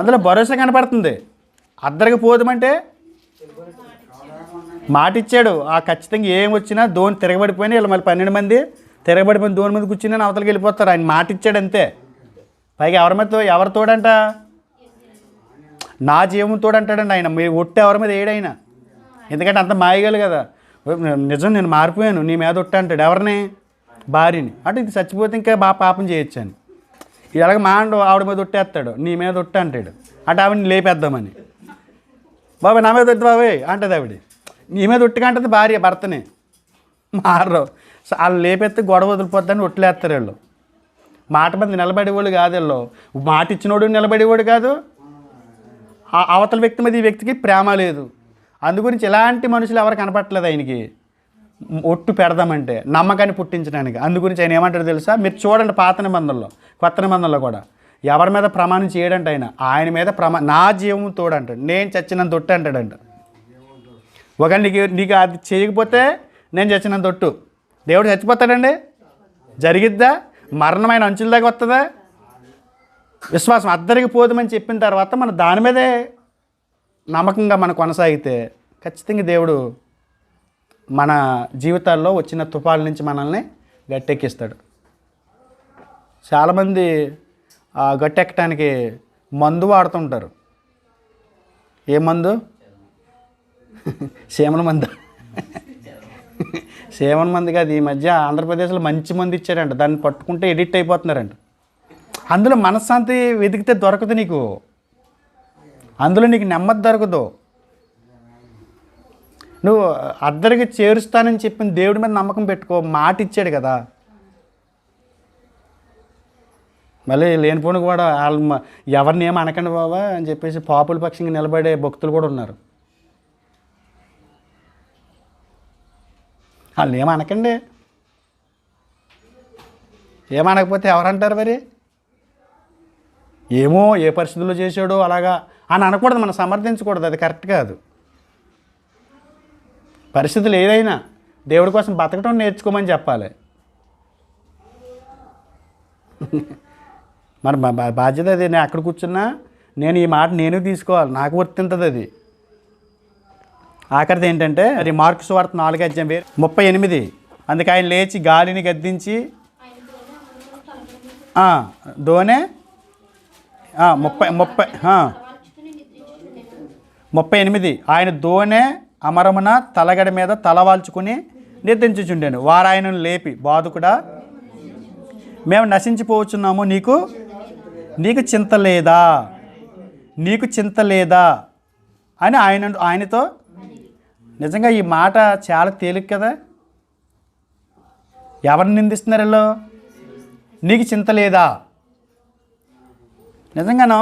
అందులో భరోసా కనపడుతుంది. అద్దరికి పోదుమంటే మాట ఇచ్చాడు. ఖచ్చితంగా ఏం వచ్చినా దోణి తిరగబడిపోయినా వీళ్ళు మళ్ళీ 12 మంది తిరగబడిపోయిన దోణి మీద కూర్చుని అవతలకి వెళ్ళిపోతారు. ఆయన మాట ఇచ్చాడు అంతే. పైగా ఎవరి తోడంట? నా జీవం తోడంటాడండి ఆయన. మీరు ఒట్టు ఎవరి మీద ఏడైనా, ఎందుకంటే అంత మాయగలు కదా. నిజం, నేను మారిపోయాను, నీ మీద ఒట్టు అంటాడు. ఎవరిని? భార్యని. అంటే ఇది చచ్చిపోతే ఇంకా బాగా పాపం చేయొచ్చు అని. ఇలాగ మాండు ఆవిడ మీద ఒట్టేస్తాడు, నీ మీద ఒట్టు అంటాడు. అంటే ఆవిడని లేపేద్దామని. బాబాయ్ నా మీద ఒట్టు బాబాయ్ అంటది ఆవిడ. నీ మీద ఒట్టుగా అంటది భార్య భర్తని. మారరు. వాళ్ళు లేపెత్తే గొడవ వదిలిపోద్దని ఒట్లేస్తారు వీళ్ళు. మాట మీద నిలబడేవాళ్ళు కాదు వీళ్ళు. మాట ఇచ్చినోడు నిలబడేవాడు కాదు. అవతల వ్యక్తి మీద ఈ వ్యక్తికి ప్రేమ లేదు. అందుగురించి ఇలాంటి మనుషులు ఎవరు కనపట్టలేదు ఆయనకి. ఒట్టు పెడదామంటే నమ్మకాన్ని పుట్టించడానికి. అందుగురించి ఆయన ఏమంటాడు తెలుసా? మీరు చూడండి, పాత నిబంధనలో, కొత్త నిబంధనలో కూడా ఎవరి మీద ప్రమాణం చేయడంటే ఆయన మీద నా జీవం తోడంటాడు. నేను చచ్చినంత ఒట్టు అంటాడంట. ఒకవేళ నీకు అది చేయకపోతే నేను చచ్చినంత ఒట్టు. దేవుడు చచ్చిపోతాడండి? జరిగిద్దా? మరణమైన అంచుల దాకా వస్తుందా? విశ్వాసం అద్దరికి పోదామని చెప్పిన తర్వాత మనం దాని మీదే నమ్మకంగా మనం కొనసాగితే ఖచ్చితంగా దేవుడు మన జీవితాల్లో వచ్చిన తుఫాల నుంచి మనల్ని గట్టెక్కిస్తాడు. చాలామంది గట్టెక్కడానికి మందు వాడుతుంటారు. ఏ మందు? సేమన మందు. సేమన మందు కాదు. ఈ మధ్య ఆంధ్రప్రదేశ్లో మంచి మందు ఇచ్చారంట. దాన్ని పట్టుకుంటే ఎడిక్ట్ అయిపోతున్నారంట. అందులో మనశ్శాంతి వెతికితే దొరకదు నీకు. అందులో నీకు నెమ్మది దొరకదు. నువ్వు అద్దరికి చేరుస్తానని చెప్పిన దేవుడి మీద నమ్మకం పెట్టుకో. మాట ఇచ్చాడు కదా. మళ్ళీ లేనిపోను కూడా వాళ్ళు ఎవరిని ఏమి అనకండి బాబా అని చెప్పేసి పాపుల పక్షంగా నిలబడే భక్తులు కూడా ఉన్నారు. వాళ్ళు ఏమనకండి. ఏమనకపోతే ఎవరంటారు మరి? ఏమో ఏ పరిస్థితుల్లో చేశాడో అలాగా అని అనకూడదు. మనం సమర్థించకూడదు. అది కరెక్ట్ కాదు. పరిస్థితులు ఏదైనా దేవుడి కోసం బతకటం నేర్చుకోమని చెప్పాలి. మరి బాధ్యత అది. నేను అక్కడ కూర్చున్నా నేను ఈ మాట నేను తీసుకోవాలి. నాకు వర్తింతుంది అది. ఆఖరిది ఏంటంటే అది మార్కు సువార్త 4వ అధ్యాయం 38. అందుకే ఆయన లేచి గాలిని గద్దించి దోనె 38 ఆయన దోనె అమరమున తలగడ మీద తలవాల్చుకుని నిద్రించుచుండాను. వారు ఆయనను లేపి, బాధకుడా మేము నశించిపోవచ్చున్నాము, నీకు చింత లేదా? నీకు చింత లేదా అని ఆయనతో నిజంగా ఈ మాట చాలా తేలిక కదా. ఎవరిని నిందిస్తున్నారు వీళ్ళు? నీకు చింత లేదా? నిజంగానో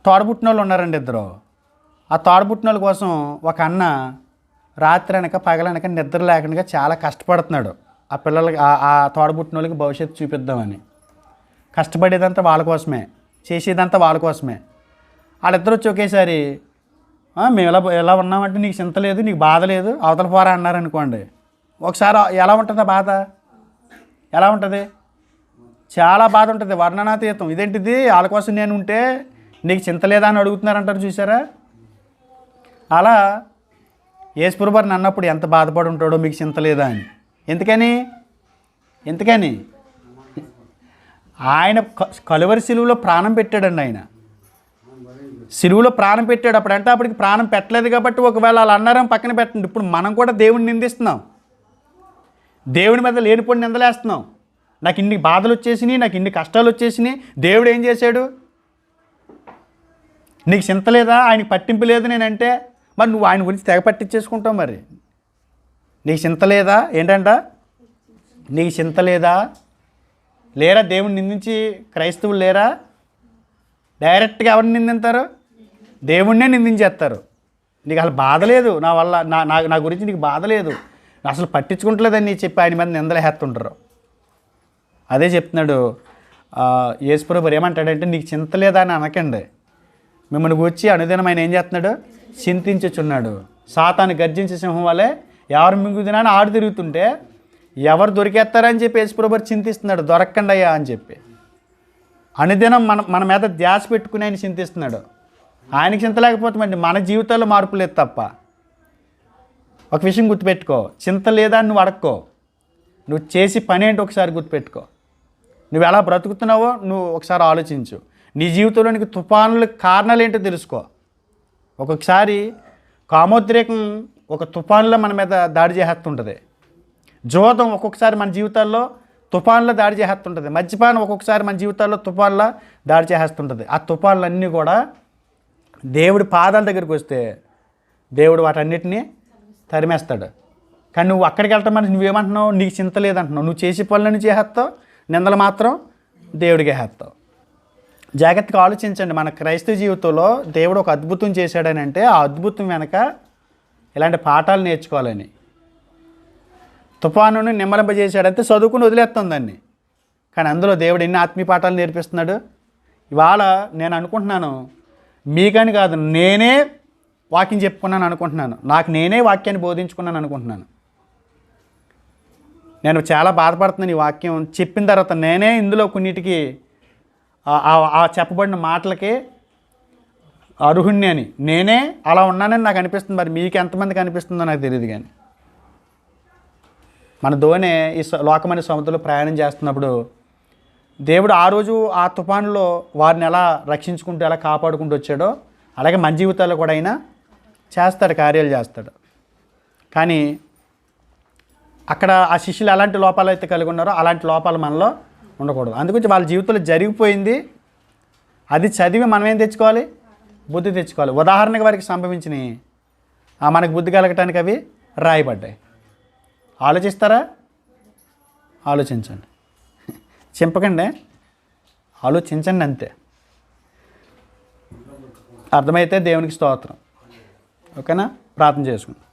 తోడబుట్టిన వాళ్ళు ఉన్నారండి ఇద్దరు. ఆ తోడబుట్టిన వాళ్ళ కోసం ఒక అన్న రాత్రి అనక పగలనక నిద్ర లేకుండా చాలా కష్టపడుతున్నాడు. ఆ పిల్లలకి ఆ తోడబుట్టిన వాళ్ళకి భవిష్యత్తు చూపిద్దామని. కష్టపడేదంతా వాళ్ళ కోసమే, చేసేదంతా వాళ్ళ కోసమే. వాళ్ళిద్దరు వచ్చి ఒకేసారి మేము ఎలా ఉన్నామంటే నీకు చింత లేదు, నీకు బాధ లేదు, అవతల పోరా అన్నారనుకోండి. ఒకసారి ఎలా ఉంటుంది ఆ బాధ? ఎలా ఉంటుంది? చాలా బాధ ఉంటుంది, వర్ణనాతీతం. ఇదేంటిది, వాళ్ళ కోసం నేను ఉంటే నీకు చింత లేదా అని అడుగుతున్నారంటారు చూసారా. అలా యేసుప్రభువారు అన్నప్పుడు ఎంత బాధపడి ఉంటాడో మీకు చింత లేదా అని. ఎందుకని ఆయన కలువరి సిలువలో ప్రాణం పెట్టాడండి. ఆయన సిలువలో ప్రాణం పెట్టాడు. అప్పుడంటే అప్పటికి ప్రాణం పెట్టలేదు కాబట్టి ఒకవేళ వాళ్ళు అన్నారని పక్కన పెట్టండి. ఇప్పుడు మనం కూడా దేవుడిని నిందిస్తున్నాం, దేవుని మీద లేనిపోని నిందలేస్తున్నాం. నాకు ఇన్ని బాధలు వచ్చేసినాయి, నాకు ఇన్ని కష్టాలు వచ్చేసినాయి, దేవుడు ఏం చేశాడు? నీకు చింత లేదా, ఆయనకి పట్టింపు లేదు నేనంటే మరి నువ్వు ఆయన గురించి తెగ పట్టించేసుకుంటావు. మరి నీకు చింత లేదా ఏంటంట? నీకు చింత లేదా? లేరా దేవుని నిందించి క్రైస్తవులు లేరా? డైరెక్ట్గా ఎవరిని నిందింతారు? దేవుణ్ణే నిందించేస్తారు. నీకు అసలు బాధ లేదు, నా వల్ల నా గురించి నీకు బాధ లేదు, అసలు పట్టించుకుంటలేదని చెప్పి ఆయన మీద నిందలేస్తుంటారు. అదే చెప్తున్నాడు యేసుప్రభువు. ఏమంటాడంటే నీకు చింత లేదా అని అనకండి. మిమ్మల్ని వచ్చి అనుదినం ఆయన ఏం చేస్తున్నాడు? చింతించుచున్నాడు. సాతాను గర్జించే సింహం వల్లే ఎవరు మింగుదినా ఆడు తిరుగుతుంటే ఎవరు దొరికేస్తారని చెప్పి యేసుప్రభువు చింతిస్తున్నాడు. దొరక్కండి అయ్యా అని చెప్పి అనుదినం మన మీద ధ్యాస పెట్టుకుని ఆయన చింతిస్తున్నాడు. ఆయనకి చింత లేకపోతే మన జీవితాల్లో మార్పు లేదు తప్ప. ఒక విషయం గుర్తుపెట్టుకో, చింత లేదా అని నువ్వు అడక్కో. నువ్వు చేసి పని ఏంటి ఒకసారి గుర్తుపెట్టుకో. నువ్వు ఎలా బ్రతుకుతున్నావో నువ్వు ఒకసారి ఆలోచించు. నీ జీవితంలోనికి తుఫానులకు కారణాలు ఏంటో తెలుసుకో. ఒక్కొక్కసారి కామోద్రేకం ఒక తుఫానులో మన మీద దాడి చేస్తుంటుంది. జోదం ఒక్కొక్కసారి మన జీవితాల్లో తుఫాన్లో దాడి చేస్తుంటుంది. మద్యపానం ఒక్కొక్కసారి మన జీవితాల్లో తుఫాన్లో దాడి చేస్తుంటుంది. ఆ తుఫాన్లన్నీ కూడా దేవుడి పాదాల దగ్గరికి వస్తే దేవుడు వాటన్నిటినీ తరిమేస్తాడు. కానీ నువ్వు అక్కడికి వెళ్ళటం అంటే నువ్వేమంటున్నావు? నీకు చింత లేదంటున్నావు. నువ్వు చేసే పనులను చేసేస్తావు, నిందలు మాత్రం దేవుడికి వేస్తావు. జాగ్రత్తగా ఆలోచించండి. మన క్రైస్తవ జీవితంలో దేవుడు ఒక అద్భుతం చేశాడని అంటే ఆ అద్భుతం వెనక ఇలాంటి పాఠాలు నేర్చుకోవాలని. తుఫానును నిమ్మలింపజేశాడంటే చదువుకుని వదిలేస్తాం దాన్ని. కానీ అందులో దేవుడు ఎన్ని ఆత్మీయ పాఠాలు నేర్పిస్తున్నాడు. ఇవాళ నేను అనుకుంటున్నాను, మీకని కాదు, నేనే వాక్యం చెప్పుకున్నాను అనుకుంటున్నాను. నాకు నేనే వాక్యాన్ని బోధించుకున్నాను అనుకుంటున్నాను. నేను చాలా బాధపడుతున్నాను ఈ వాక్యం చెప్పిన తర్వాత. నేనే ఇందులో కొన్నిటికి ఆ చెప్పబడిన మాటలకి అర్హుణ్ణి అని నేనే అలా ఉన్నానని నాకు అనిపిస్తుంది. మరి మీకు ఎంతమందికి అనిపిస్తుందో నాకు తెలియదు. కానీ మన ధోని ఈ లోకమైన సముద్రంలో ప్రయాణం చేస్తున్నప్పుడు దేవుడు ఆ రోజు ఆ తుఫానులో వారిని ఎలా రక్షించుకుంటూ ఎలా కాపాడుకుంటూ వచ్చాడో అలాగే మన జీవితాల్లో కూడా అయినా చేస్తాడు, కార్యాలు చేస్తాడు. కానీ అక్కడ ఆ శిష్యులు ఎలాంటి లోపాలు అయితే కలిగి ఉన్నారో అలాంటి లోపాలు మనలో ఉండకూడదు. అందుగురించి వాళ్ళ జీవితంలో జరిగిపోయింది అది చదివి మనం ఏం తెచ్చుకోవాలి? బుద్ధి తెచ్చుకోవాలి. ఉదాహరణకి వారికి సంభవించినవి మనకు బుద్ధి కలగటానికి అవి రాయబడ్డాయి. ఆలోచిస్తారా? ఆలోచించండి, చింపకండి, ఆలోచించండి అంతే. అర్థమైతే దేవునికి స్తోత్రం. ఓకేనా? ప్రార్థన చేసుకుందాం.